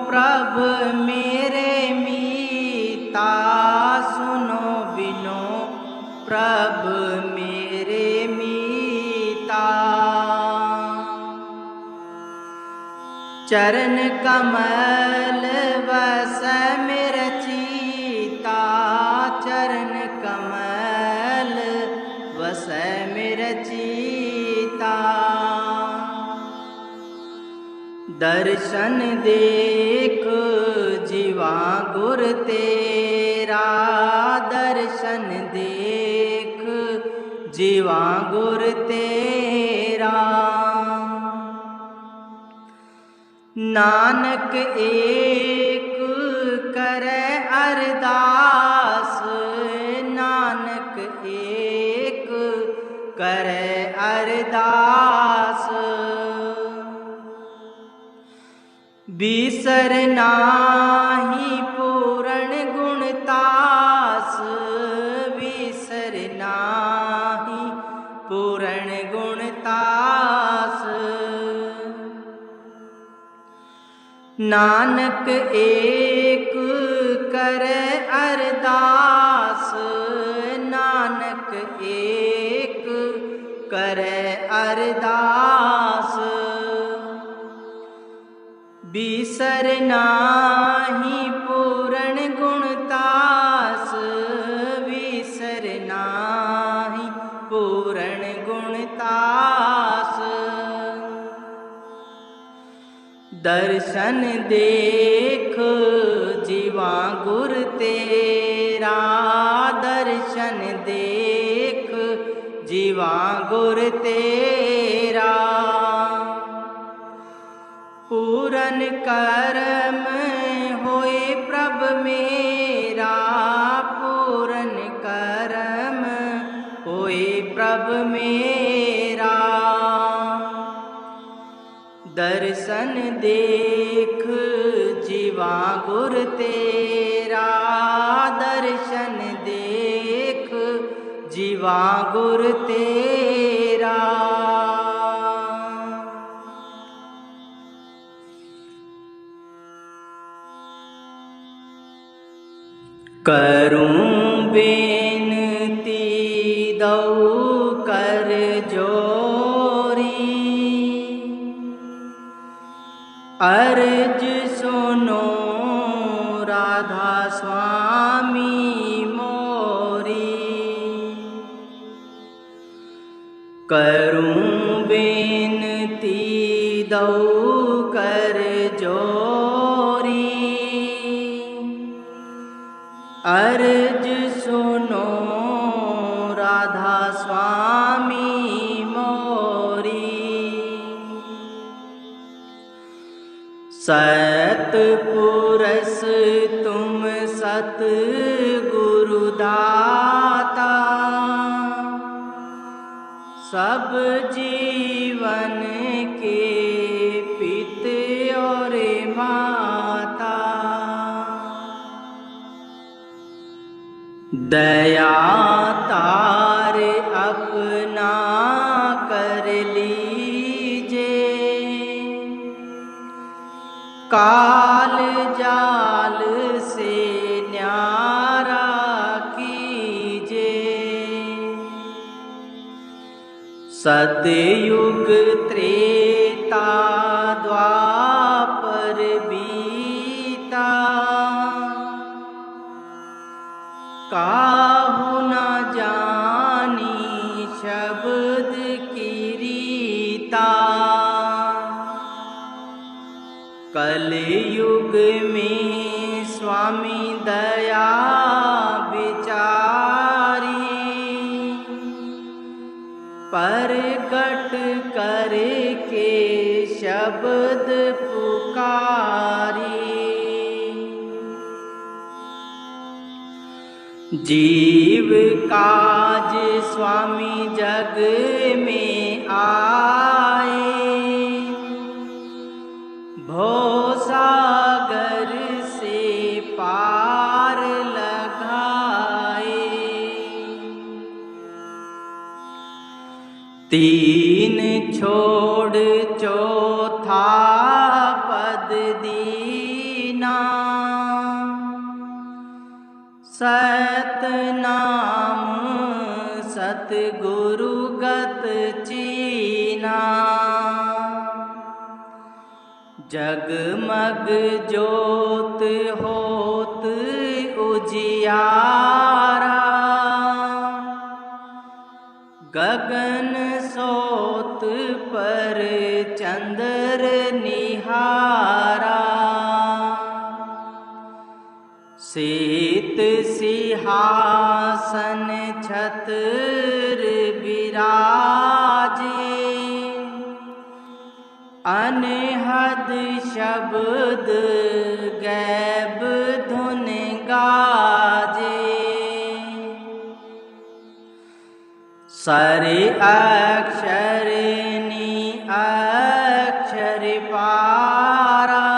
प्रभ मेरे मीता, सुनो बिनो प्रभ मेरे मीता, चरण कमल बस मेर चीता, चरण कमल बस मेर चीता, दर्शन देख जीवा गुर तेरा, दर्शन देख जीवा गुर तेरा, नानक एक करे अरदास, नानक एक करे अरदास, बिसर नाही पूरण गुणतास, बिसर नाही पूरण गुणतास, नानक एक करे अरदास, नानक एक करे अरदास। बिसर नाहि पूरन गुणतास, बिसर नाहि पूरन गुणतास। दर्शन देख जीवा गुर तेरा, दर्शन देख जीवा गुर तेरा। पूरन करम होए प्रभ मेरा, पूरन करम होए प्रभ मेरा। दर्शन देख जीवा गुर तेरा, दर्शन देख जीवा गुर तेरा। करूं बेनती दऊ कर जोरी, अर्ज सुनो राधा स्वामी मोरी। करूं बेनती दऊ कर जोरी, अर्ज सुनो राधा स्वामी मोरी। सतपुरस तुम सत गुरु दाता, सब जीवन के पित और माता। दया तार अपना कर लीजे, काल जाल से न्यारा कीजे। सतयुग त्रेता द्वापर बीता, काहू न जानी शब्द की रीता। कलयुग में स्वामी दया विचारी, प्रगट करके शब्द पुकारी। जीव काज स्वामी जग में आए, भव सागर से पार लगाए। तीन छोड़ चौथा पद दीना, सतनाम सतगुरु गत चीना। जगमग ज्योत होत उजियारा, गगन सोत पर चंद्र निहारा। शीत सिंहासन छत्र विराजे, अनहद शब्द गैब धुन गाजे। सरे अक्षर नि अक्षर पारा,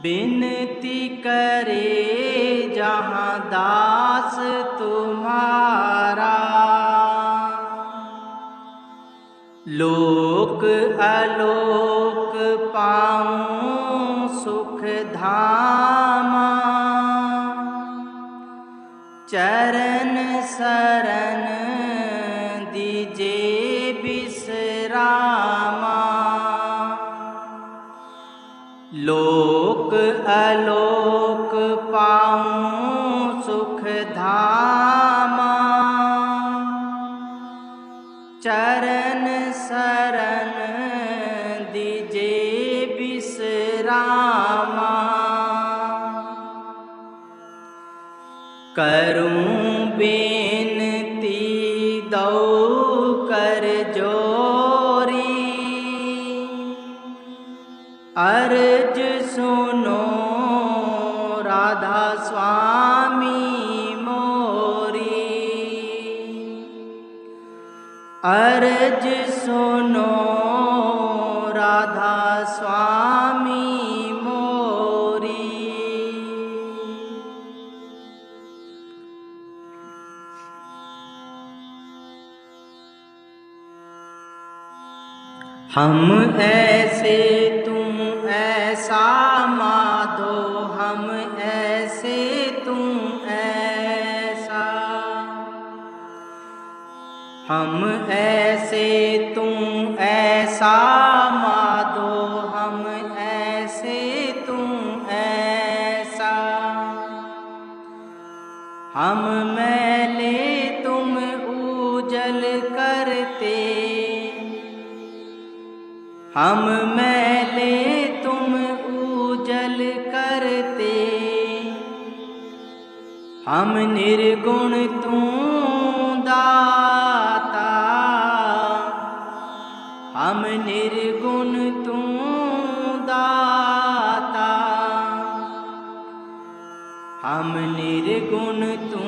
बिनती करे जहाँ दास तुम्हारा। लोक अलोक पाऊं सुख धाम, चरण शरण दीजे विश्रामा। लोक आलोक पाऊं सुख धामा। चरण शरण दीजे विश्रामा। करूं बेनती दो कर जोरी। अर्ज सुनो राधा स्वामी मोरी। अर्ज सुनो राधा स्वामी मोरी। हम ऐसे तुम ऐसा माधो। हम ऐसे तुम ऐसा। हम ऐसे तुम ऐसा माधो। हम ऐसे तुम ऐसा। हम मैले तुम उजल करते। हम मैले तुम उजल करते। हम निर्गुण तू दाता। हम निर्गुण तू दाता। हम निर्गुण तू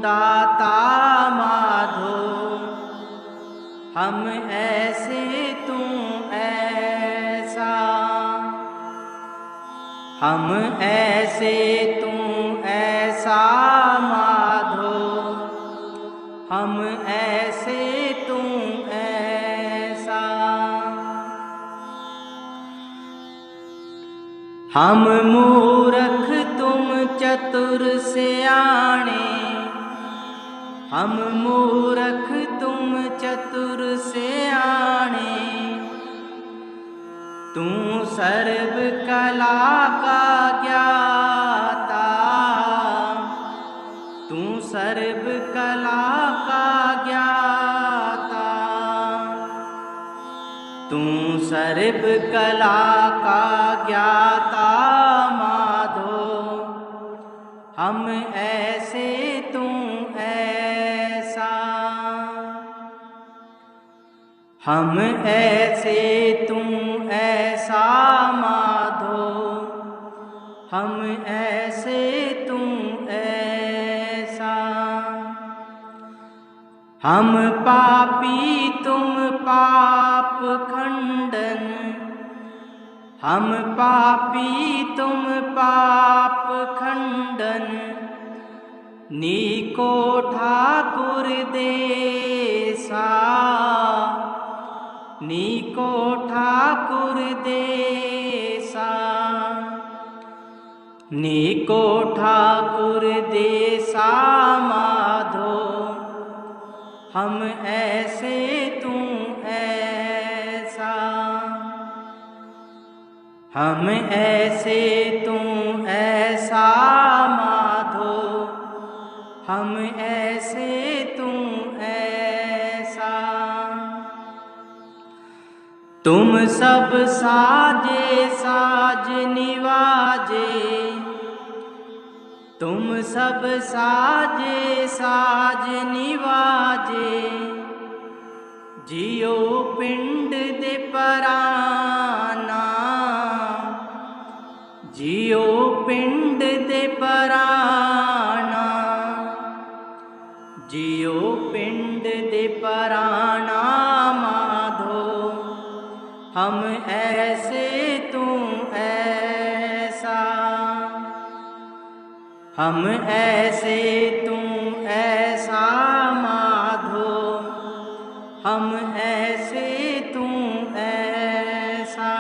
दाता माधो। हम ऐसे तू ऐसा। हम ऐसे तू ऐसा माधो। हम ऐसे तू ऐसा। हम मूर्ख तुम चतुर सियाणे। हम मूर्ख तुम चतुर सियाणे। तू सर्व कला का ज्ञाता। तू सर्व कला का ज्ञाता। तू सर्व कला का ज्ञाता माधो। हम ऐसे तू ऐसा। हम ऐसे तू ऐसा माधो। हम ऐसे तू ऐसा। हम पापी तुम पाप खंडन। हम पापी तुम पाप खंडन। नीको ठाकुर देसा। नीको ठाकुर देसा। नीको ठाकुर देसा माधो। हम ऐसे तू ऐसा। हम ऐसे तू ऐसा माधो। हम ऐसे तू ऐसा। तुम सब साजे साज निवाजे। तुम सब साजे साज निवाजे। जियो पिंड दे पराना। जियो पिंड दे पराना। जियो पिंड दे पराना माधो। हम ऐसे तू ऐसा। हम ऐसे तू ऐसा माधो। हम ऐसे तू ऐसा।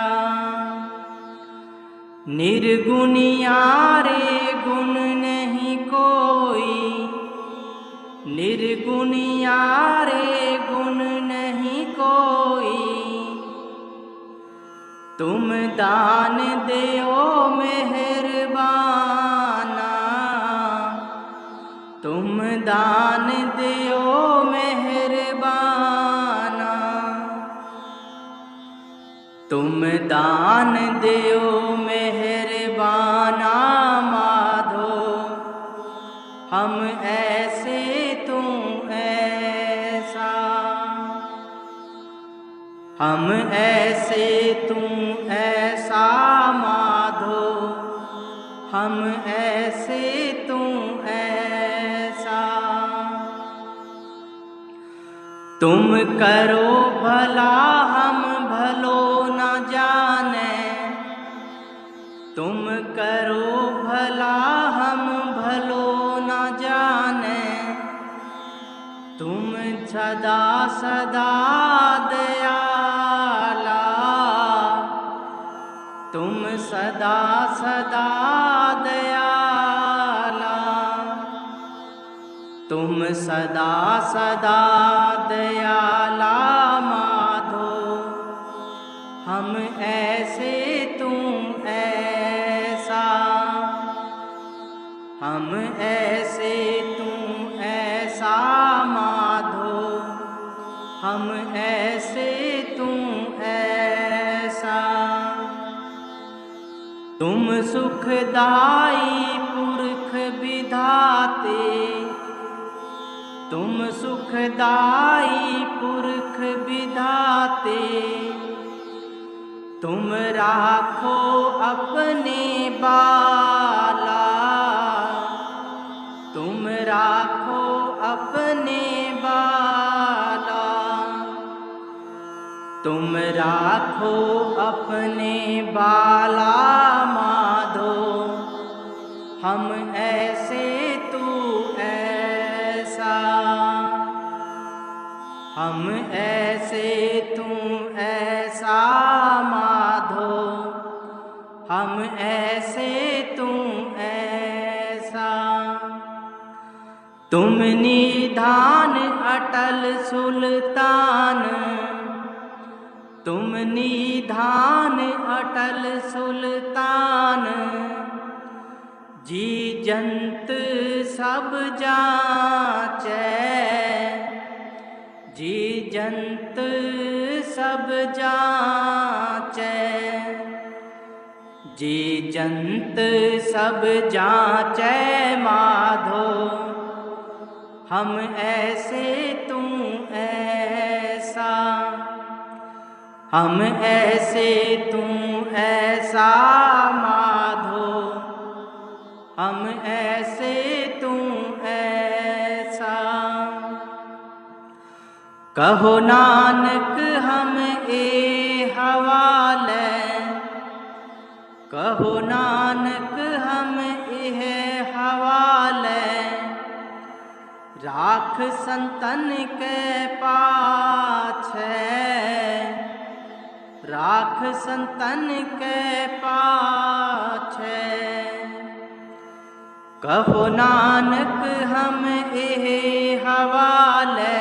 निर्गुणिया रे गुण नहीं कोई। निर्गुणियारे गुण नहीं कोई, तुम दान देओ मेहरबाना, तुम दान देओ मेहरबाना, तुम दान देओ मेहरबाना माधो, हम ऐसे तुम ऐसा, हम ऐसे तुम ऐसा माधो, हम ऐसे तुम ऐसा। तुम करो भला हम भलो न जाने, तुम करो भला हम भलो न जाने, तुम सदा सदा दयाला, तुम सदा सदा दयाला, तुम सदा सदा दयाला माधो, हम ऐसे तुम ऐसा, हम ऐसे तुम ऐसा माधो, हम ऐसे तुम ऐसा। तुम सुखदाई पुरख विधाते, तुम सुखदाई पुरख विधाते, तुम राखो अपने बाला, तुम राखो अपने बाला, तुम राखो अपने बाला माधो, हम ऐसे तू ऐसा, हम ऐसे तू ऐसा माधो, हम ऐसे तू ऐसा। तुम निधान अटल सुल्तान, तुम निधान अटल सुल्तान, जी जंत सब जांचे, जी जंत सब जांचे, जी जंत सब जांचे माधो, हम ऐसे तुम ऐसा, हम ऐसे तुम ऐसा माधो, हम ऐसे तुम ऐसा। कहो नानक हम ए हवाले, कहो नानक हम एह हवाले, राख संतन के पाछे, राख संतन के पाछे। कहो नानक हम एह हवाले,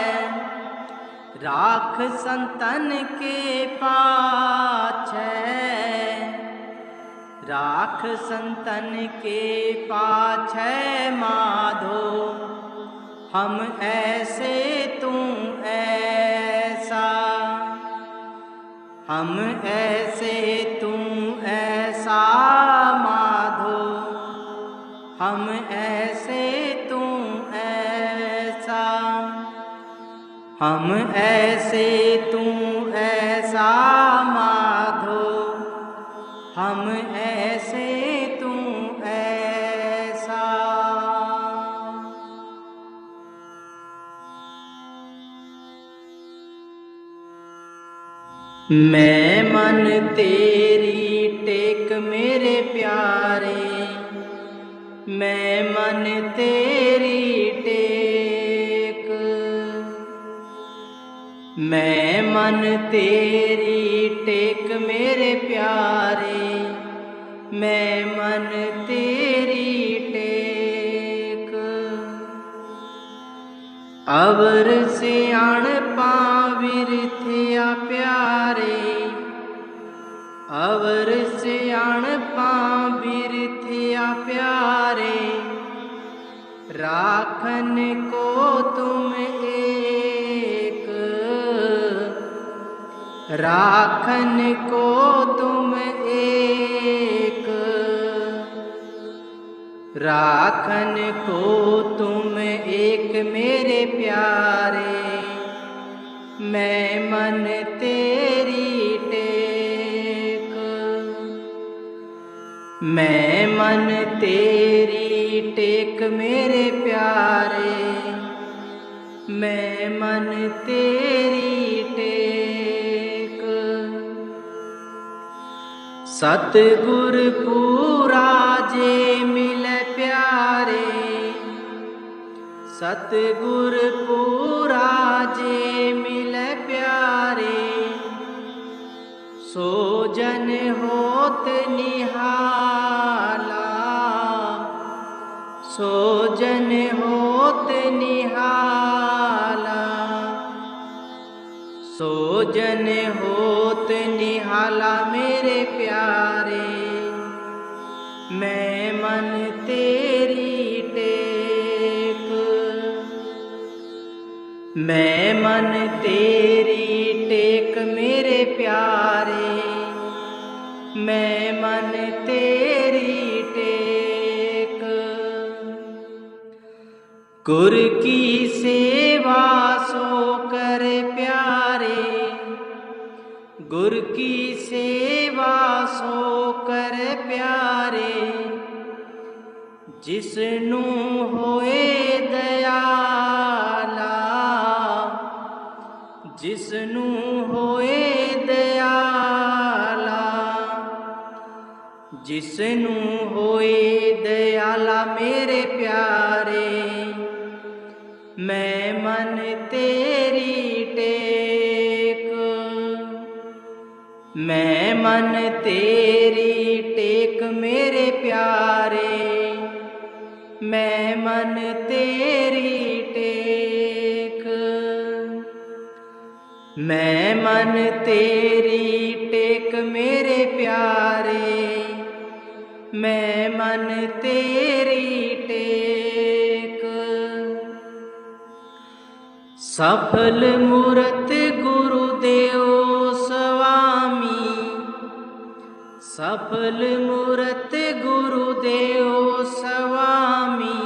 राख संतन के पाछे, राख संतन के पाछे माधो, हम ऐसे तुम ऐसा, हम ऐसे तुम ऐसा माधो, हम ऐसे तुम ऐसा, हम ऐसे तुम ऐसा माधो, हम ऐसे तुम ऐसा। मैं मन तेरी टेक मेरे प्यारे, मैं मन तेरी टेक, मैं मन तेरी टेक मेरे प्यारे, मैं मन तेरी टेक। अवर सियाणपा विरथिया प्यारे, अवर सियाणपा विरथिया प्यारे। राखन को तुम एक, राखन को तुम एक, राखन को तुम एक मेरे प्यारे। मैं मन तेरी टेक, मैं मन तेरी टेक मेरे प्यारे। मैं मन तेरी टेक। सतगुर पूरा जे मिले प्यारे, सतगुर पूरा जे मिले प्यारे। सो जन होत निहाला, सो जन होत निहाला, सो जन होत निहाला मेरे प्यारे। मैं मन तेरी टेक, मैं मन तेरी टेक मेरे प्यारे। मैं मन तेरी टेक। गुर की सेवा सो कर प्यारे, गुर की सेवा सो कर प्यारे। जिसनू होए दयाला, जिसनू होए दयाला, जिसनू होए दयाला मेरे प्यारे। मैं मन तेरी टेक, मैं मन तेरी टेक मेरे प्यारे। मैं मन तेरी टेक, मैं मन तेरी टेक मेरे प्यारे। मैं मन तेरी टेक। सफल मूरत गुरुदेव स्वामी, सफल मूरत गुरुदेव स्वामी।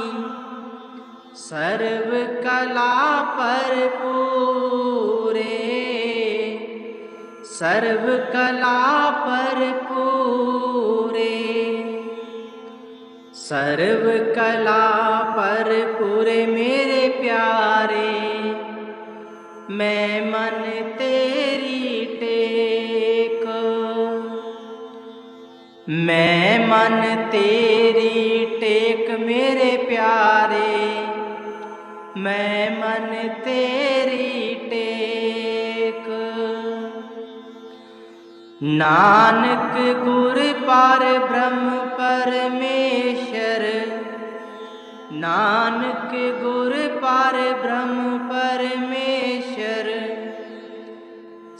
सर्व कला पर पूरे, सर्व कला पर पूरे, सर्व कला पर पूरे मेरे प्यारे। मैं मन तेरी टेक, मैं मन तेरी टेक मेरे प्यारे। मैं मन तेरी टेक। नानक गुर पार ब्रह्म परमेश्वर, नानक गुर पार ब्रह्म परमेश्वर।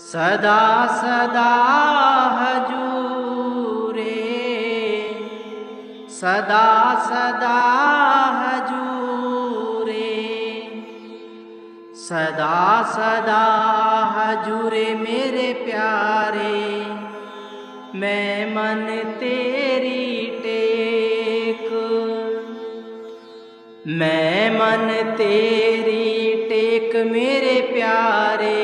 सदा सदा हजूरे, सदा सदा हजूरे, सदा सदा हजूरे मेरे प्यारे। मैं मन तेरी टेक, मैं मन तेरी टेक मेरे प्यारे।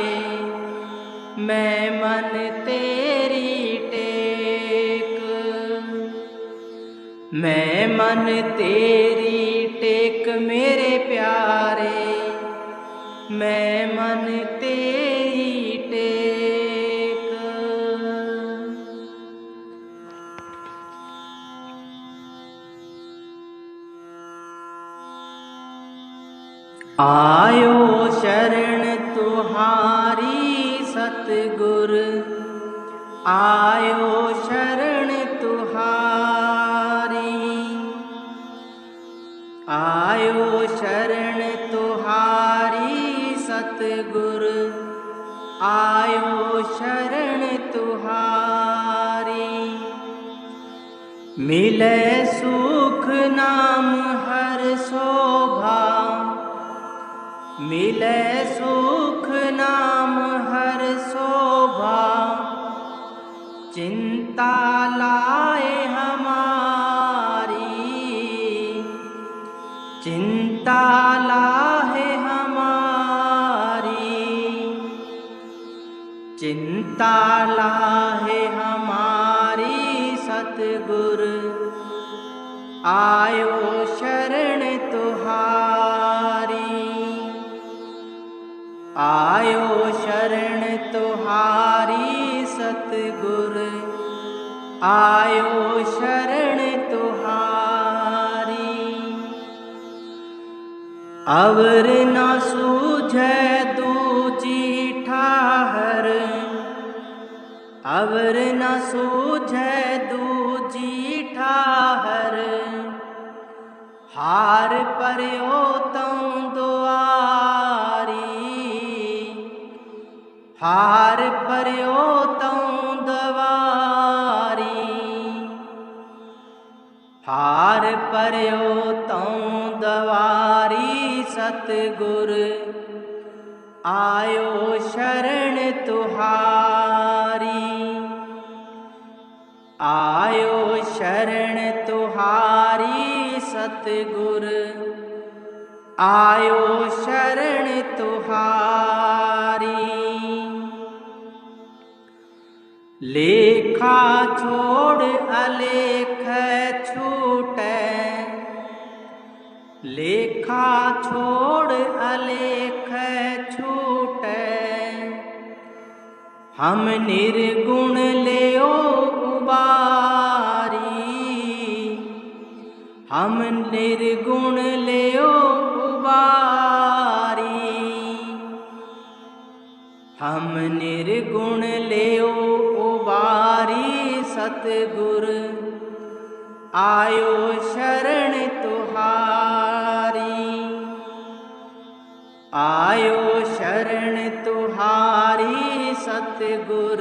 मैं मन तेरी टेक, मैं मन तेरी टेक मेरे प्यारे। मैं मन तेरी टेक। आयो शरण तुम्हारी सतगुर, आयो शरण तुम्हारी। आयो शरण तुम्हारी सतगुर आयो शरण तुहारी। मिले सुख नाम हर शोभा, मिले सुख नाम हर शोभा, चिंता लाए हमारी, चिंता लाए हमारी, चिंता लाए हमारी। सतगुर आयो शरण तुहारी, आयो शरण तुहारी। सतगुर आयो शरण तुहारी। अवर न सूझे दूजी ठाहर, अवर न सूझे दूजी ठाहर, हार पर्यो तौं दुआरी, हार पर्यो तौं दुआरी, हार पर्यो तौं दुआरी। सतगुर आयो शरण तुहारी, आयो शरण तुहारी। सतगुर आयो शरण तुहारी। लेखा छोड़ अलेख छूटे, लेखा छोड़ अलेख छूटे, हम निर्गुण लेओ उबारी, हम निर्गुण लेओ उबारी, हम निर्गुण लेओ उबारी। सतगुर आयो शरण तुहारी, आयो शरण तुहारी। सतगुर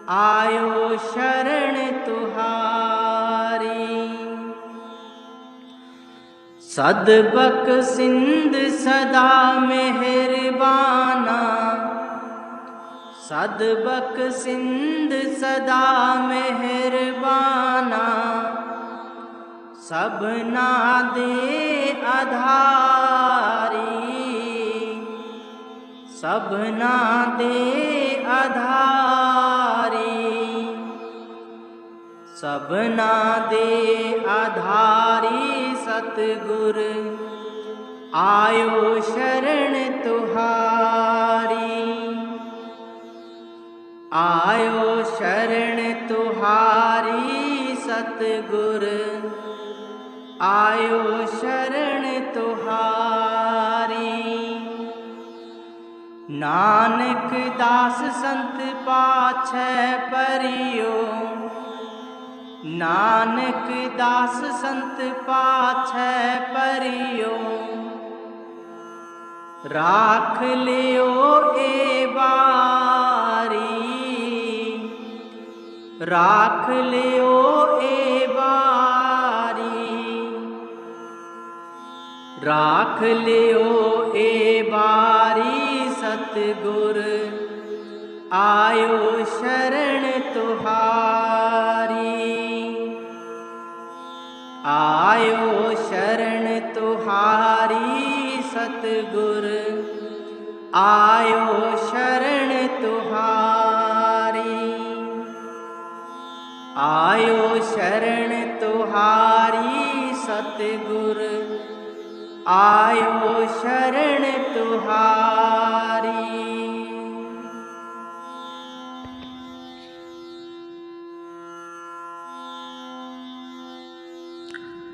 आयो शरण तुहारी। सदबक सिंध सदा मेहरबाना, सदबक सिंध सदा मेहरबाना, सबना दे आधारी, सबना दे आधारी, सबना दे आधारी। सतगुर आयो शरण तुहारी, आयो शरण तुहारी। सतगुर आयो शरण तुहारी। नानक दास संत पाछे परियो, नानक दास संत पाछे परियो, राख लियो ए बारी, राख लियो ए बारी, राख लियो ए बारी। सतगुर आयो शरण तुहारी, आयो शरण तुहारी। सतगुर आयो शरण तुहारी, आयो शरण तुहारी। सतगुर आयो शरण तुहारी।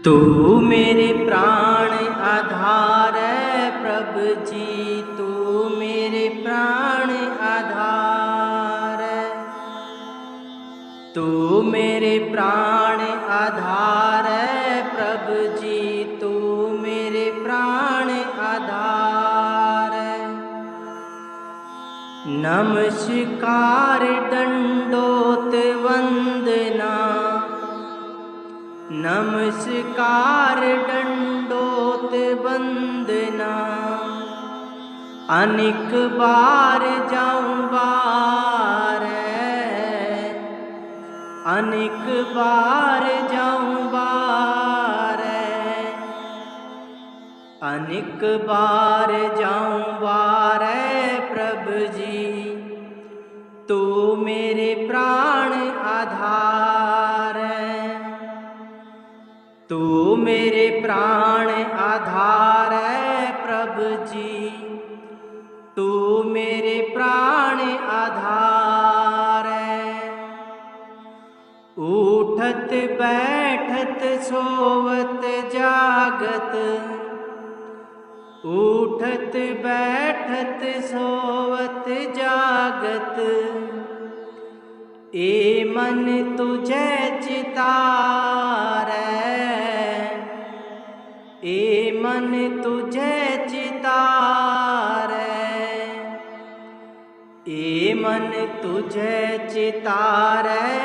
तू मेरे प्राण आधार प्रभु जी, तू मेरे प्राण आधार, तू मेरे प्राण आधार प्रभु जी, तू मेरे प्राण आधार। नमस्कार दंडोत वंदना, नमस्कार दंडोत वंदना। अनेक बार जाऊं बारे, अनेक बार जाऊं बारे, अनेक बार जाऊं बारे प्रभु जी। तू मेरे प्राण आधार है, तू मेरे प्राण आधार है प्रभु जी। तू मेरे प्राण आधार है। उठत बैठत सोवत जागत, उठत बैठत सोवत जागत। ए मन तुझे चितारै, ए मन तुझे चितारै, ए मन तुझे चितारै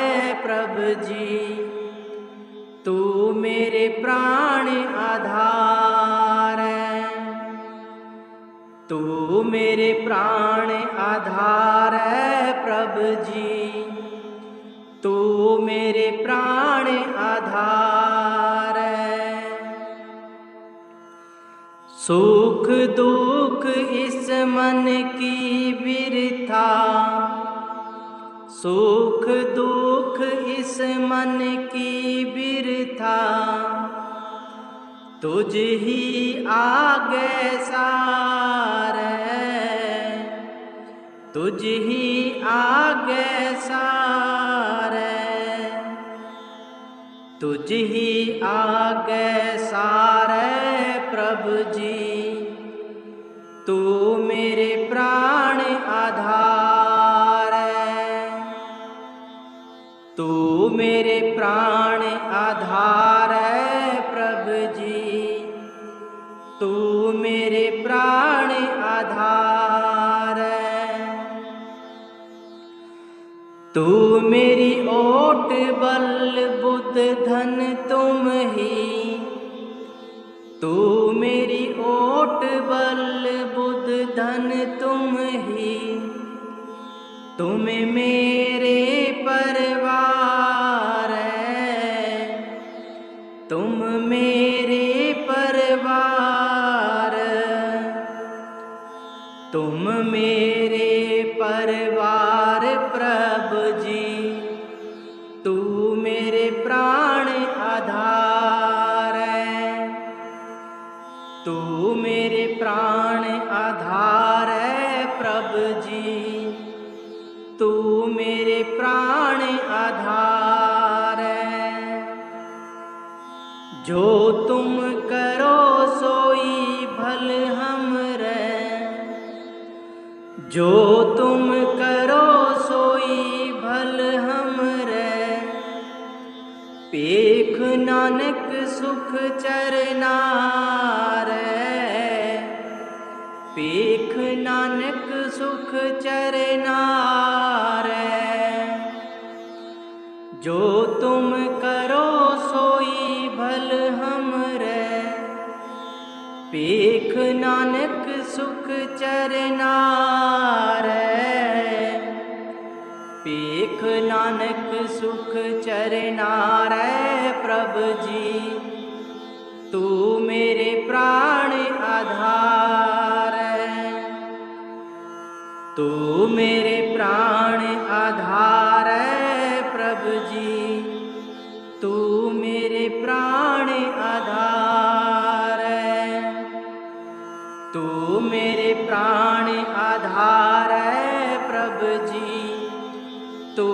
प्रभु जी। तू मेरे प्राण आधार है, तू मेरे प्राण आधार है प्रभु जी। तू मेरे प्राण आधार है। सुख दुख इस मन की बिरथा, सुख दुख इस मन की बिरथा। तुझ ही आगे सारे, तुझ ही आगे सारे, तुझ ही आगे सारे प्रभु जी। तू मेरे प्राण आधार है, तू मेरे प्राण आधार है प्रभु जी। तू मेरे प्राण आधार है। तू मेरी ओट बल बुद्ध धन तुम ही, तू मेरी ओट बल बुद्ध धन तुम ही। तुम मेरे परिवार है, तुम मेरे परिवार, तुम मेरे परिवार प्रभु जी। तू मेरे प्राण आधार है, तू मेरे प्राण आधार है प्रभु जी। तू मेरे प्राण आधार है। जो तुम करो सोई भल हमरे, जो तुम करो सोई भल हमरे। पेख नानक सुख चरनार, पेख नानक सुख चरनार। जो तुम करो सोई भल हमरे। पेख नानक सुख चरनार, पेख नानक सुख चरनार प्रभु जी। तू मेरे प्राण आधार है, तू मेरे प्राण आधार है प्रभु जी। तू मेरे प्राण आधार है, तू मेरे प्राण आधार है प्रभु जी। तू